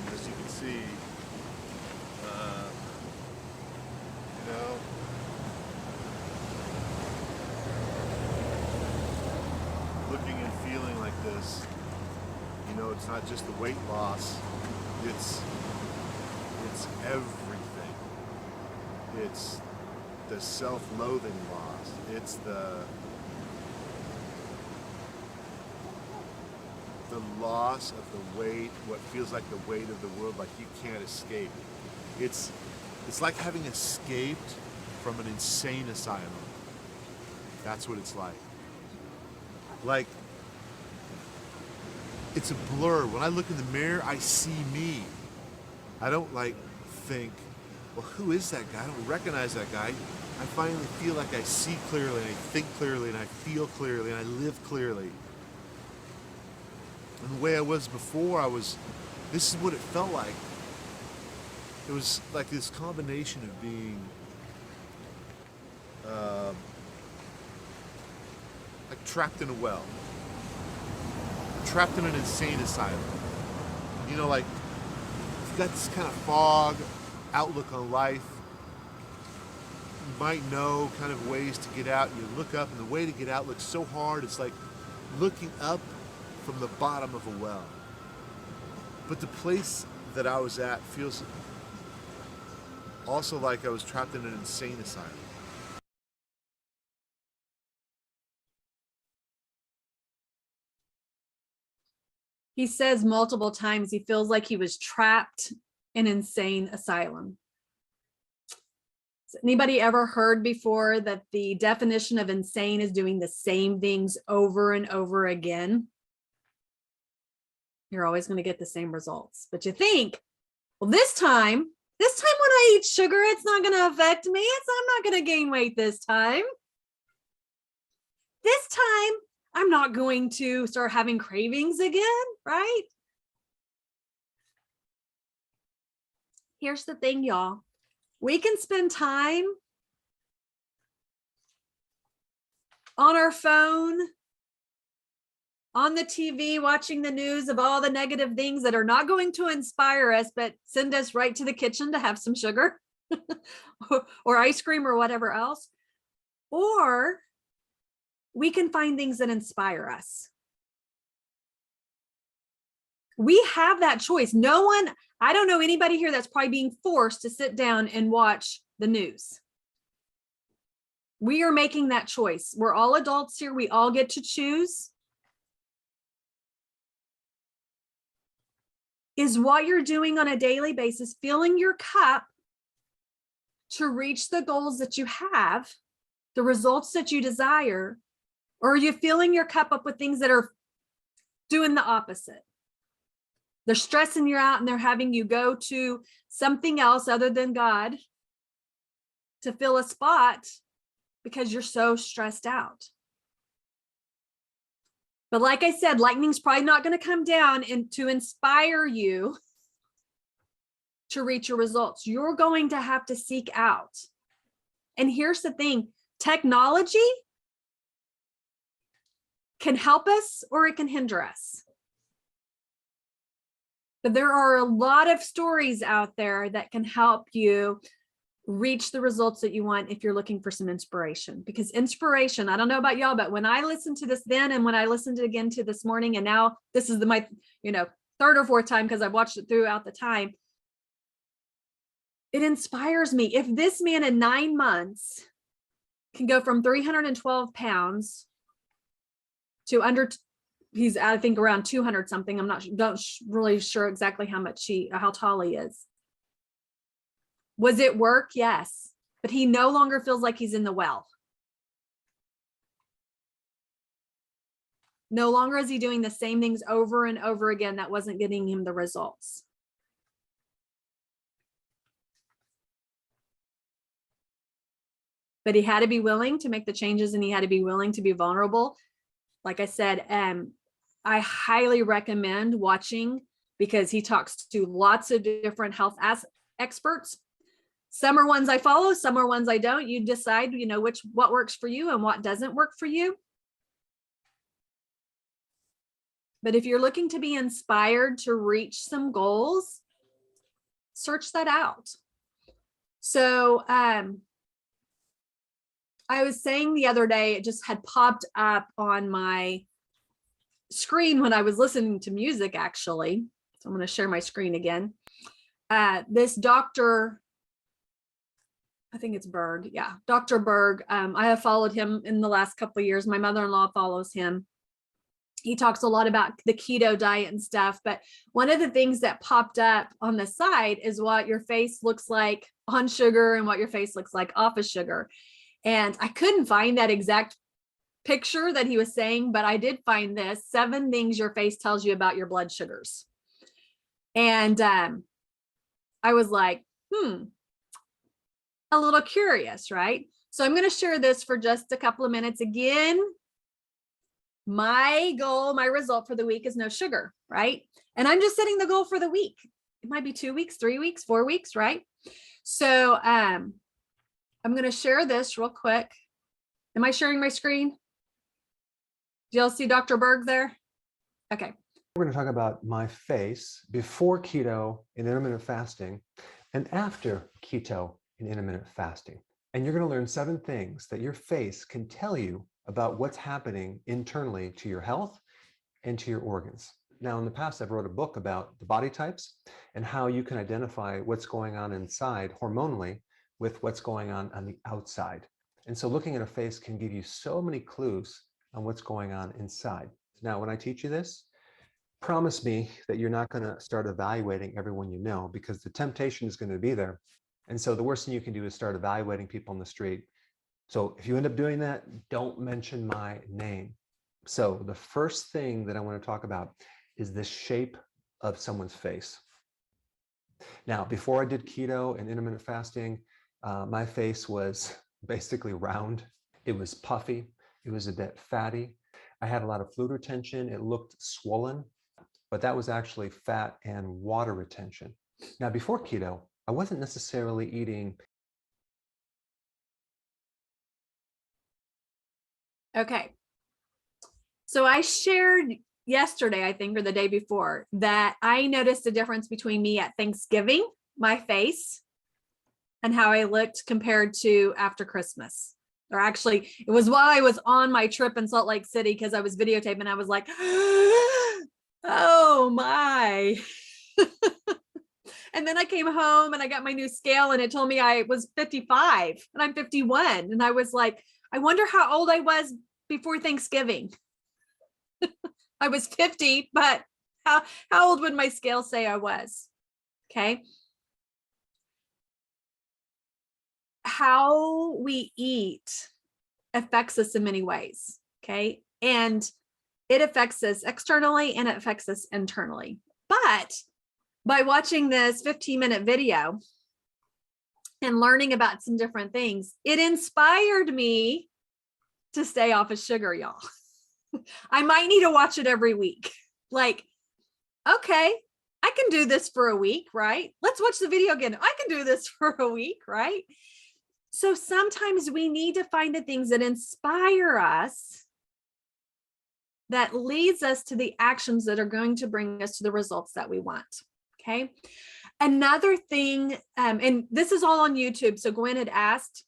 As you can see, looking and feeling like this, it's not just the weight loss, it's everything. It's the self-loathing loss. It's the loss of the weight, what feels like the weight of the world, like you can't escape. It's like having escaped from an insane asylum. That's what it's like. Like, it's a blur. When I look in the mirror, I see me. I don't like think, well, who is that guy? I don't recognize that guy. I finally feel like I see clearly, and I think clearly, and I feel clearly, and I live clearly. And the way I was before, this is what it felt like. It was like this combination of being like trapped in a well, trapped in an insane asylum. You know, like you've got this kind of fog outlook on life. You might know kind of ways to get out. You look up, and the way to get out looks so hard. It's like looking up from the bottom of a well. But the place that I was at feels also like I was trapped in an insane asylum. He says multiple times he feels like he was trapped in an insane asylum. Has anybody ever heard before that the definition of insane is doing the same things over and over again? You're always going to get the same results, but you think, well, this time when I eat sugar, it's not going to affect me. I'm not going to gain weight this time. This time, I'm not going to start having cravings again, right? Here's the thing, y'all. We can spend time on our phone, on the TV, watching the news of all the negative things that are not going to inspire us, but send us right to the kitchen to have some sugar or ice cream or whatever else. Or we can find things that inspire us. We have that choice. I don't know anybody here that's probably being forced to sit down and watch the news. We are making that choice. We're all adults here. We all get to choose. Is what you're doing on a daily basis filling your cup to reach the goals that you have, the results that you desire, or are you filling your cup up with things that are doing the opposite? They're stressing you out and they're having you go to something else other than God to fill a spot because you're so stressed out. But like I said, lightning's probably not going to come down and to inspire you to reach your results. You're going to have to seek out. And here's the thing, technology can help us or it can hinder us. But there are a lot of stories out there that can help you reach the results that you want if you're looking for some inspiration. Because inspiration, I don't know about y'all, but when I listened to this then and when I listened again to this morning, and now this is my third or fourth time because I've watched it throughout the time, it inspires me. If this man in 9 months can go from 312 pounds to he's I think around 200 something. I'm not really sure exactly how tall he is. Was it work? Yes, but he no longer feels like he's in the well. No longer is he doing the same things over and over again that wasn't getting him the results. But he had to be willing to make the changes and he had to be willing to be vulnerable. Like I said, I highly recommend watching because he talks to lots of different health experts. Some are ones I follow, some are ones I don't. You decide, what works for you and what doesn't work for you. But if you're looking to be inspired to reach some goals, search that out. So I was saying the other day, it just had popped up on my screen when I was listening to music, actually. So I'm going to share my screen again. This doctor, I think it's Berg. Yeah, Dr. Berg. I have followed him in the last couple of years. My mother-in-law follows him. he talks a lot about the keto diet and stuff, but one of the things that popped up on the side is what your face looks like on sugar and what your face looks like off of sugar. And I couldn't find that exact picture that he was saying, but I did find this: 7 things your face tells you about your blood sugars. And I was like, a little curious, right? So I'm going to share this for just a couple of minutes. Again, my goal, my result for the week is no sugar, right? And I'm just setting the goal for the week. It might be 2 weeks, 3 weeks, 4 weeks, right? So I'm going to share this real quick. Am I sharing my screen? Do y'all see Dr. Berg there? Okay. We're going to talk about my face before keto and intermittent fasting and after keto and intermittent fasting. And you're going to learn 7 things that your face can tell you about what's happening internally to your health and to your organs. Now, in the past, I've wrote a book about the body types and how you can identify what's going on inside hormonally with what's going on the outside. And so looking at a face can give you so many clues on what's going on inside. Now, when I teach you this, promise me that you're not going to start evaluating everyone you know, because the temptation is going to be there. And so the worst thing you can do is start evaluating people on the street. So if you end up doing that, don't mention my name. So the first thing that I want to talk about is the shape of someone's face. Now, before I did keto and intermittent fasting, my face was basically round. It was puffy. It was a bit fatty. I had a lot of fluid retention. It looked swollen, but that was actually fat and water retention. Now, before keto, I wasn't necessarily eating. Okay. So I shared yesterday, I think, or the day before, that I noticed a difference between me at Thanksgiving, my face, and how I looked compared to after Christmas. Or actually, it was while I was on my trip in Salt Lake City, because I was videotaping. I was like, oh my. And then I came home and I got my new scale and it told me I was 55 and I'm 51. And I was like, I wonder how old I was before Thanksgiving. I was 50, but how old would my scale say I was? Okay. How we eat affects us in many ways. Okay. And it affects us externally and it affects us internally. But by watching this 15-minute video and learning about some different things, it inspired me to stay off of sugar, y'all. I might need to watch it every week. Like, okay, I can do this for a week, right? Let's watch the video again. I can do this for a week, right? So sometimes we need to find the things that inspire us, that leads us to the actions that are going to bring us to the results that we want. Okay. Another thing, and this is all on YouTube. So Gwen had asked,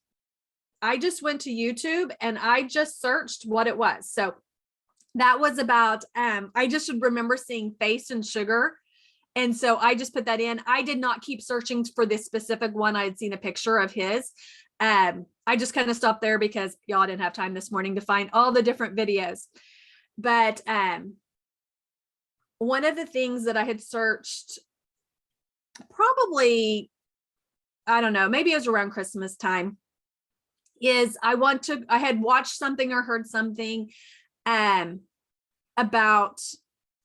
I just went to YouTube and I just searched what it was. So that was about, I just remember seeing face and sugar. And so I just put that in. I did not keep searching for this specific one. I had seen a picture of his. I just kind of stopped there because y'all didn't have time this morning to find all the different videos. But one of the things that I had searched probably, I don't know, maybe it was around Christmas time, is I had watched something or heard something about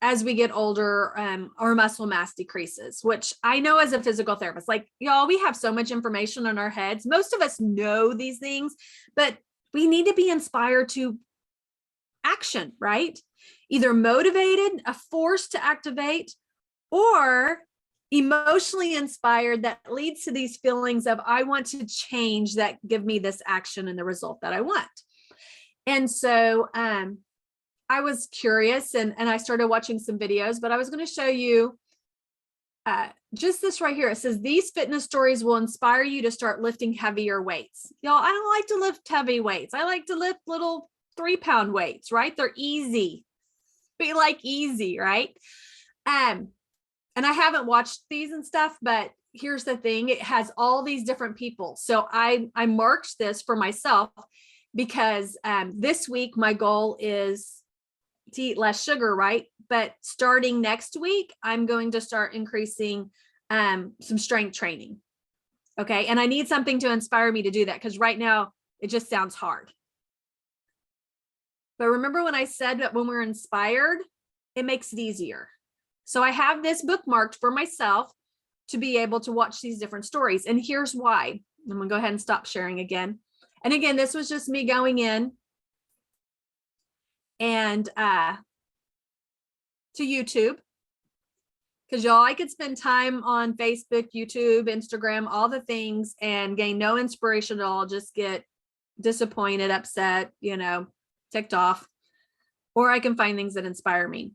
as we get older, our muscle mass decreases, which I know as a physical therapist, like y'all, we have so much information in our heads. Most of us know these things, but we need to be inspired to action, right? Either motivated, a force to activate, or emotionally inspired that leads to these feelings of, I want to change, that give me this action and the result that I want. And so I was curious and I started watching some videos, but I was going to show you just this right here. It says, these fitness stories will inspire you to start lifting heavier weights. Y'all, I don't like to lift heavy weights. I like to lift little 3-pound weights, right? They're easy. We like easy, right? And I haven't watched these and stuff, but here's the thing. It has all these different people. So I marked this for myself because this week, my goal is to eat less sugar, right? But starting next week, I'm going to start increasing some strength training. Okay. And I need something to inspire me to do that, because right now it just sounds hard. But remember when I said that when we're inspired, it makes it easier. So I have this bookmarked for myself to be able to watch these different stories. And here's why. I'm gonna go ahead and stop sharing again. And again, this was just me going in and to YouTube, because y'all, I could spend time on Facebook, YouTube, Instagram, all the things, and gain no inspiration at all, just get disappointed, upset, ticked off, or I can find things that inspire me.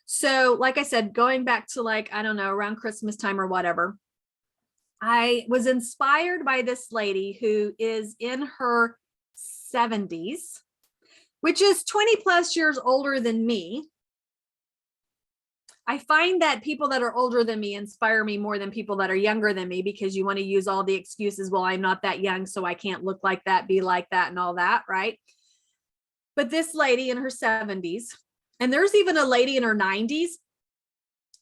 So like I said, going back to I don't know, around Christmas time or whatever, I was inspired by this lady who is in her 70s, which is 20 plus years older than me. I find that people that are older than me inspire me more than people that are younger than me, because you want to use all the excuses. Well, I'm not that young, so I can't look like that, be like that, and all that, right? But this lady in her 70s, and there's even a lady in her 90s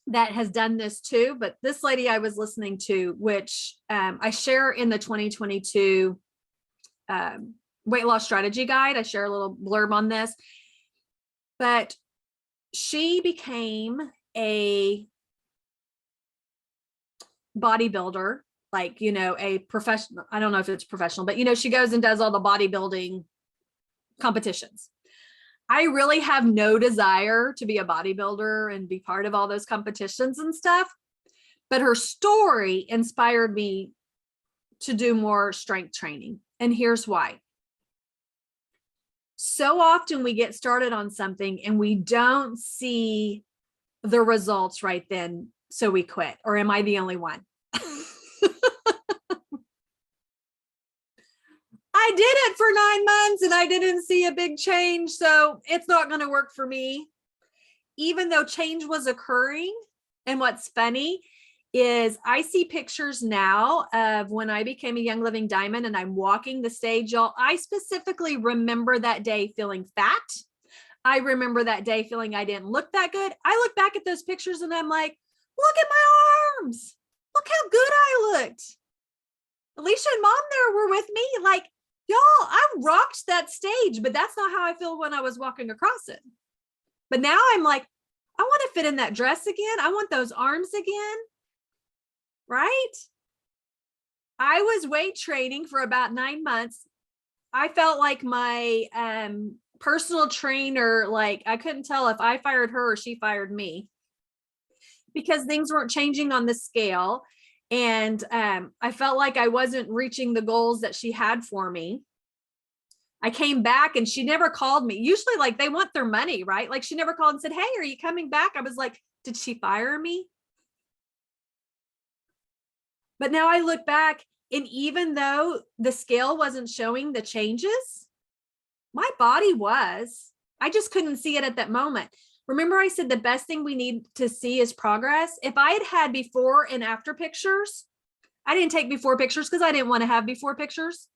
that has done this too. But this lady I was listening to, which I share in the 2022 weight loss strategy guide, I share a little blurb on this, but she became a bodybuilder, a professional. I don't know if it's professional, but she goes and does all the bodybuilding competitions. I really have no desire to be a bodybuilder and be part of all those competitions and stuff, but her story inspired me to do more strength training. And here's why. So often we get started on something and we don't see the results right then, so we quit. Or am I the only one? I did it for 9 months and I didn't see a big change, so it's not going to work for me. Even though change was occurring. And what's funny is I see pictures now of when I became a Young Living Diamond and I'm walking the stage, y'all. I specifically remember that day feeling fat. I remember that day feeling I didn't look that good. I look back at those pictures and I'm like, look at my arms. Look how good I looked. Alicia and Mom there were with me. Y'all, I rocked that stage, but that's not how I feel when I was walking across it. But now I'm like, I want to fit in that dress again. I want those arms again. Right? I was weight training for about 9 months. I felt like my personal trainer, I couldn't tell if I fired her or she fired me, because things weren't changing on the scale. And I felt like I wasn't reaching the goals that she had for me. I came back and she never called me. Usually they want their money, right? She never called and said, hey, are you coming back? I was like, did she fire me? But now I look back, and even though the scale wasn't showing the changes, my body was. I just couldn't see it at that moment. Remember I said the best thing we need to see is progress. If I had had before and after pictures, I didn't take before pictures because I didn't want to have before pictures.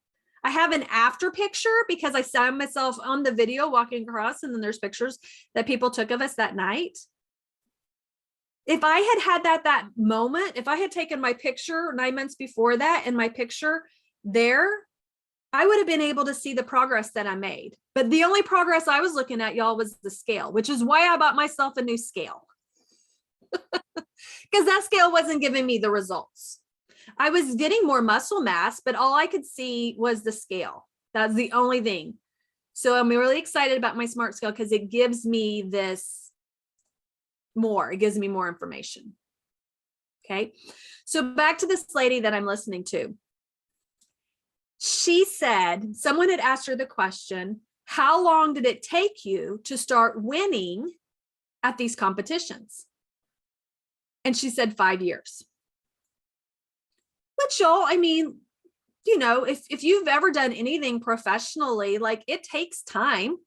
I have an after picture because I saw myself on the video walking across, and then there's pictures that people took of us that night. If I had that moment, if I had taken my picture 9 months before that and my picture there, I would have been able to see the progress that I made. But the only progress I was looking at, y'all, was the scale, which is why I bought myself a new scale. Because that scale wasn't giving me the results. I was getting more muscle mass, but all I could see was the scale. That's the only thing. So I'm really excited about my smart scale because it gives me this more. It gives me more information. Okay. So back to this lady that I'm listening to. She said, someone had asked her the question, how long did it take you to start winning at these competitions? And she said 5 years. Which, y'all, I mean, you know, if you've ever done anything professionally, it takes time.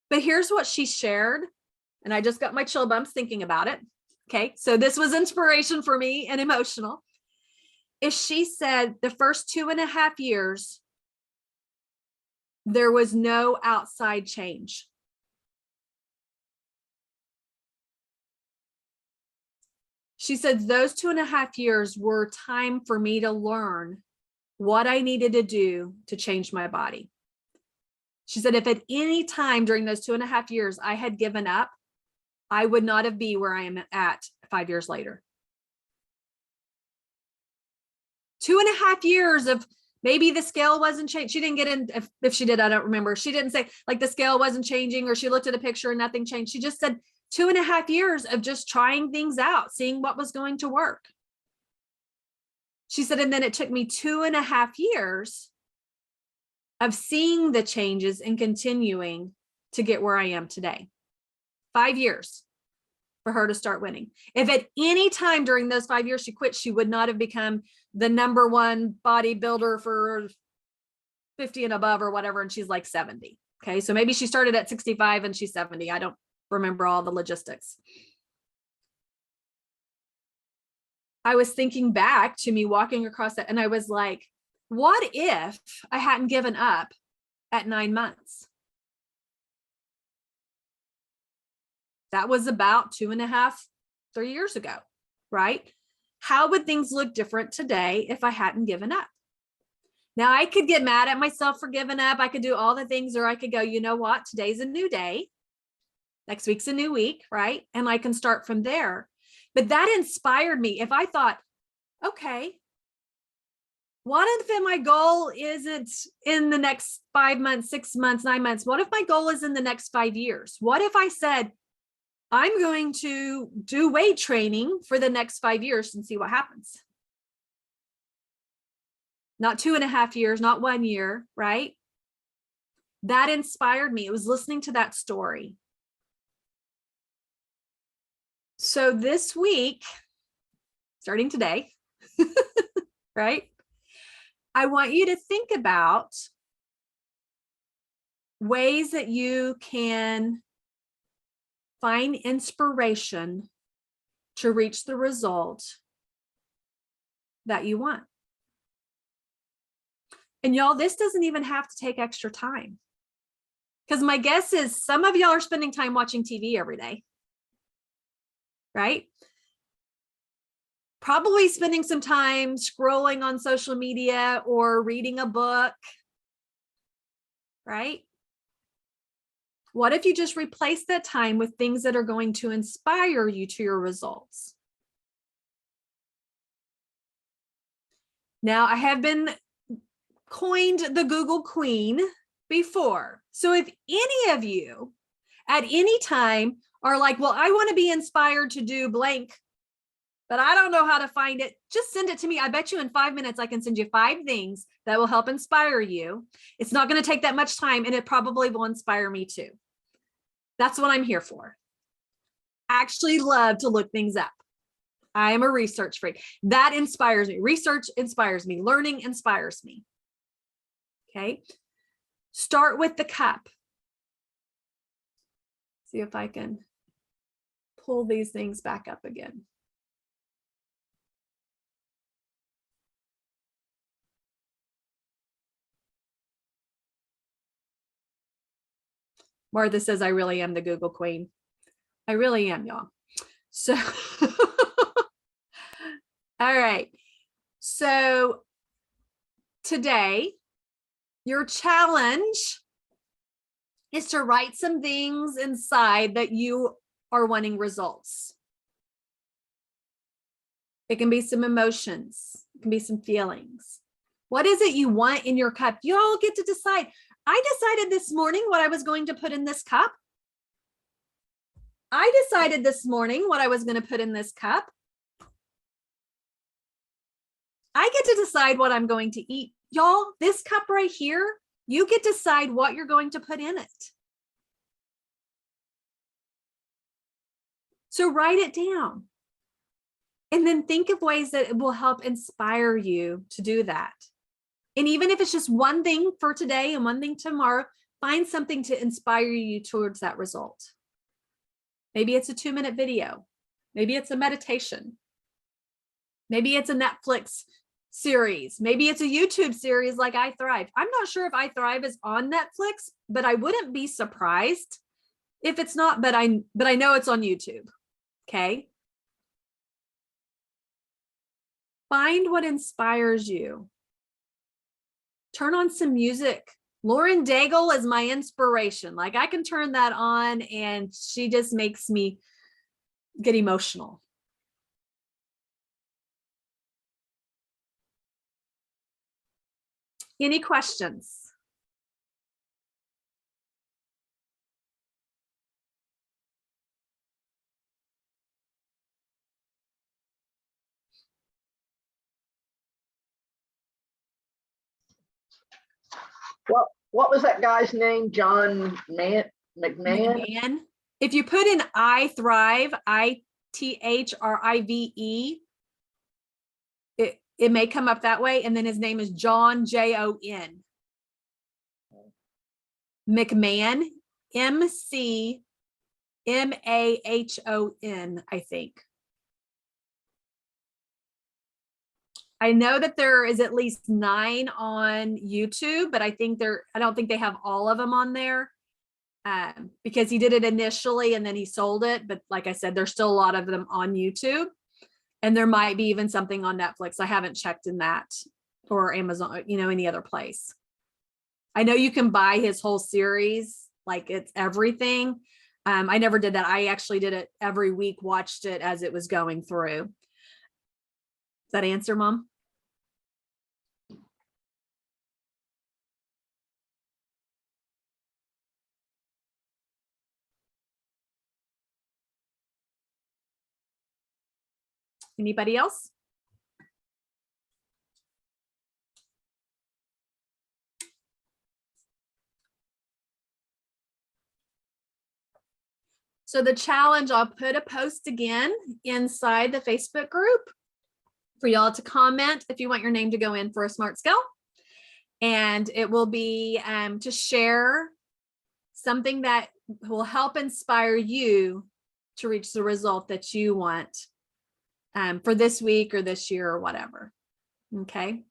But here's what she shared. And I just got my chill bumps thinking about it. Okay. So this was inspiration for me and emotional. Is she said the first 2.5 years, there was no outside change. She said those 2.5 years were time for me to learn what I needed to do to change my body. She said, if at any time during those 2.5 years I had given up, I would not have been where I am at 5 years later. 2.5 years of maybe the scale wasn't changed. She didn't get in, if she did, I don't remember. She didn't say like the scale wasn't changing, or she looked at a picture and nothing changed. She just said 2.5 years of just trying things out, seeing what was going to work. She said, and then it took me 2.5 years of seeing the changes and continuing to get where I am today. 5 years for her to start winning. If at any time during those 5 years she quit, she would not have become the #1 bodybuilder for 50 and above or whatever. And she's like 70. Okay. So maybe she started at 65 and she's 70. I don't remember all the logistics. I was thinking back to me walking across that, and I was like, what if I hadn't given up at 9 months? That was about 2.5, 3 years ago, right? How would things look different today if I hadn't given up? Now, I could get mad at myself for giving up. I could do all the things, or I could go, you know what? Today's a new day. Next week's a new week, right? And I can start from there. But that inspired me. If I thought, okay, what if my goal isn't in the next 5 months, 6 months, 9 months? What if my goal is in the next 5 years? What if I said, I'm going to do weight training for the next 5 years and see what happens? Not 2.5 years, not 1 year, right? That inspired me. It was listening to that story. So this week, starting today, right? I want you to think about ways that you can find inspiration to reach the result that you want. And y'all, this doesn't even have to take extra time. Because my guess is some of y'all are spending time watching TV every day, right? Probably spending some time scrolling on social media or reading a book, right? What if you just replace that time with things that are going to inspire you to your results? Now, I have been coined the Google Queen before. So if any of you at any time are like, well, I want to be inspired to do blank, but I don't know how to find it, just send it to me. I bet you in 5 minutes, I can send you 5 things that will help inspire you. It's not going to take that much time, and it probably will inspire me too. That's what I'm here for. I actually love to look things up. I am a research freak. That inspires me. Research inspires me. Learning inspires me. Okay. Start with the cup. See if I can pull these things back up again. Martha says, I really am the Google Queen. I really am, y'all. So, all right. So today, your challenge is to write some things inside that you are wanting results. It can be some emotions. It can be some feelings. What is it you want in your cup? You all get to decide. I decided this morning what I was going to put in this cup. I decided this morning what I was going to put in this cup. I get to decide what I'm going to eat. Y'all, this cup right here, you get to decide what you're going to put in it. So write it down. And then think of ways that it will help inspire you to do that. And even if it's just one thing for today and one thing tomorrow, find something to inspire you towards that result. Maybe it's a 2-minute video. Maybe it's a meditation. Maybe it's a Netflix series. Maybe it's a YouTube series like I Thrive. I'm not sure if I Thrive is on Netflix, but I wouldn't be surprised if it's not, but I know it's on YouTube. Okay. Find what inspires you. Turn on some music. Lauren Daigle is my inspiration. Like I can turn that on and she just makes me get emotional. Any questions? What was that guy's name? John McMahon? McMahon. If you put in I Thrive, ITHRIVE, it may come up that way. And then his name is John, Jon. McMahon, McMahon, I think. I know that there is at least 9 on YouTube, but I don't think they have all of them on there because he did it initially and then he sold it. But like I said, there's still a lot of them on YouTube, and there might be even something on Netflix. I haven't checked in that, or Amazon, any other place. I know you can buy his whole series, like it's everything. I never did that. I actually did it every week, watched it as it was going through. Does that answer, Mom? Anybody else? So the challenge, I'll put a post again inside the Facebook group for y'all to comment if you want your name to go in for a smart scale. And it will be to share something that will help inspire you to reach the result that you want for this week or this year or whatever. Okay.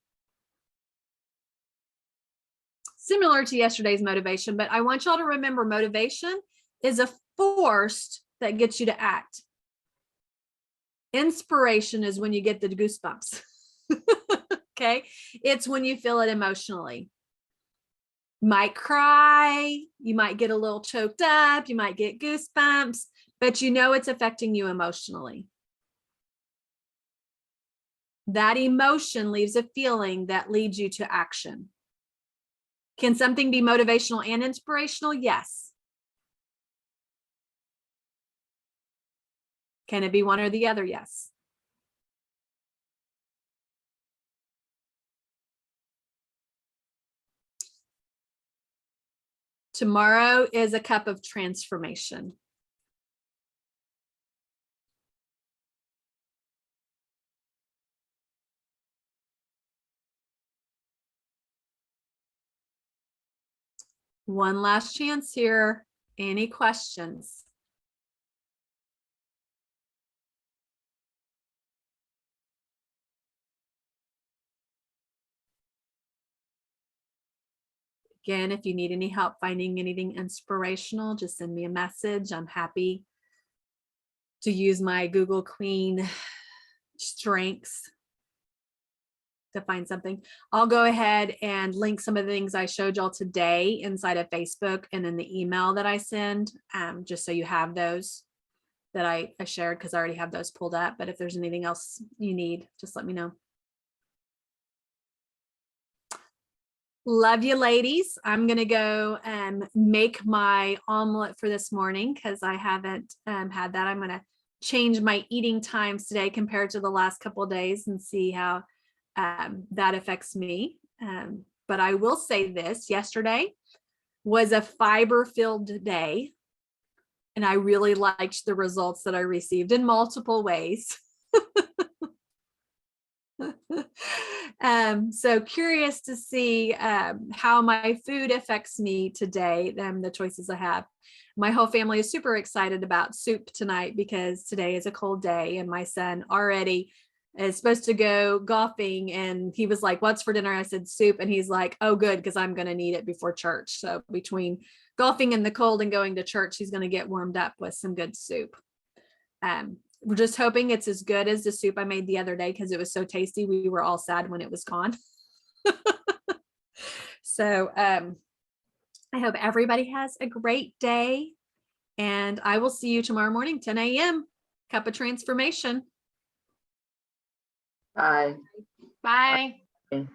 Similar to yesterday's motivation, but I want y'all to remember motivation is a force that gets you to act. Inspiration is when you get the goosebumps. Okay. It's when you feel it emotionally. You might cry, you might get a little choked up, you might get goosebumps, but it's affecting you emotionally. That emotion leaves a feeling that leads you to action. Can something be motivational and inspirational? Yes. Can it be one or the other? Yes. Tomorrow is a cup of transformation. One last chance here. Any questions? Again, if you need any help finding anything inspirational, just send me a message. I'm happy to use my Google Queen strengths to find something. I'll go ahead and link some of the things I showed y'all today inside of Facebook and in the email that I send, just so you have those that I shared, because I already have those pulled up. But if there's anything else you need, just let me know. Love you, ladies. I'm going to go make my omelet for this morning because I haven't had that. I'm going to change my eating times today compared to the last couple of days and see how that affects me. But I will say this, yesterday was a fiber-filled day, and I really liked the results that I received in multiple ways. So curious to see how my food affects me today and the choices I have. My whole family is super excited about soup tonight because today is a cold day, and my son already is supposed to go golfing, and he was like, "What's for dinner?" I said soup, and he's like, "Oh, good, because I'm going to need it before church." So between golfing in the cold and going to church, he's going to get warmed up with some good soup. we're just hoping it's as good as the soup I made the other day because it was so tasty. We were all sad when it was gone. So I hope everybody has a great day, and I will see you tomorrow morning, 10 a.m. Cup of Transformation. Bye. Bye. Okay.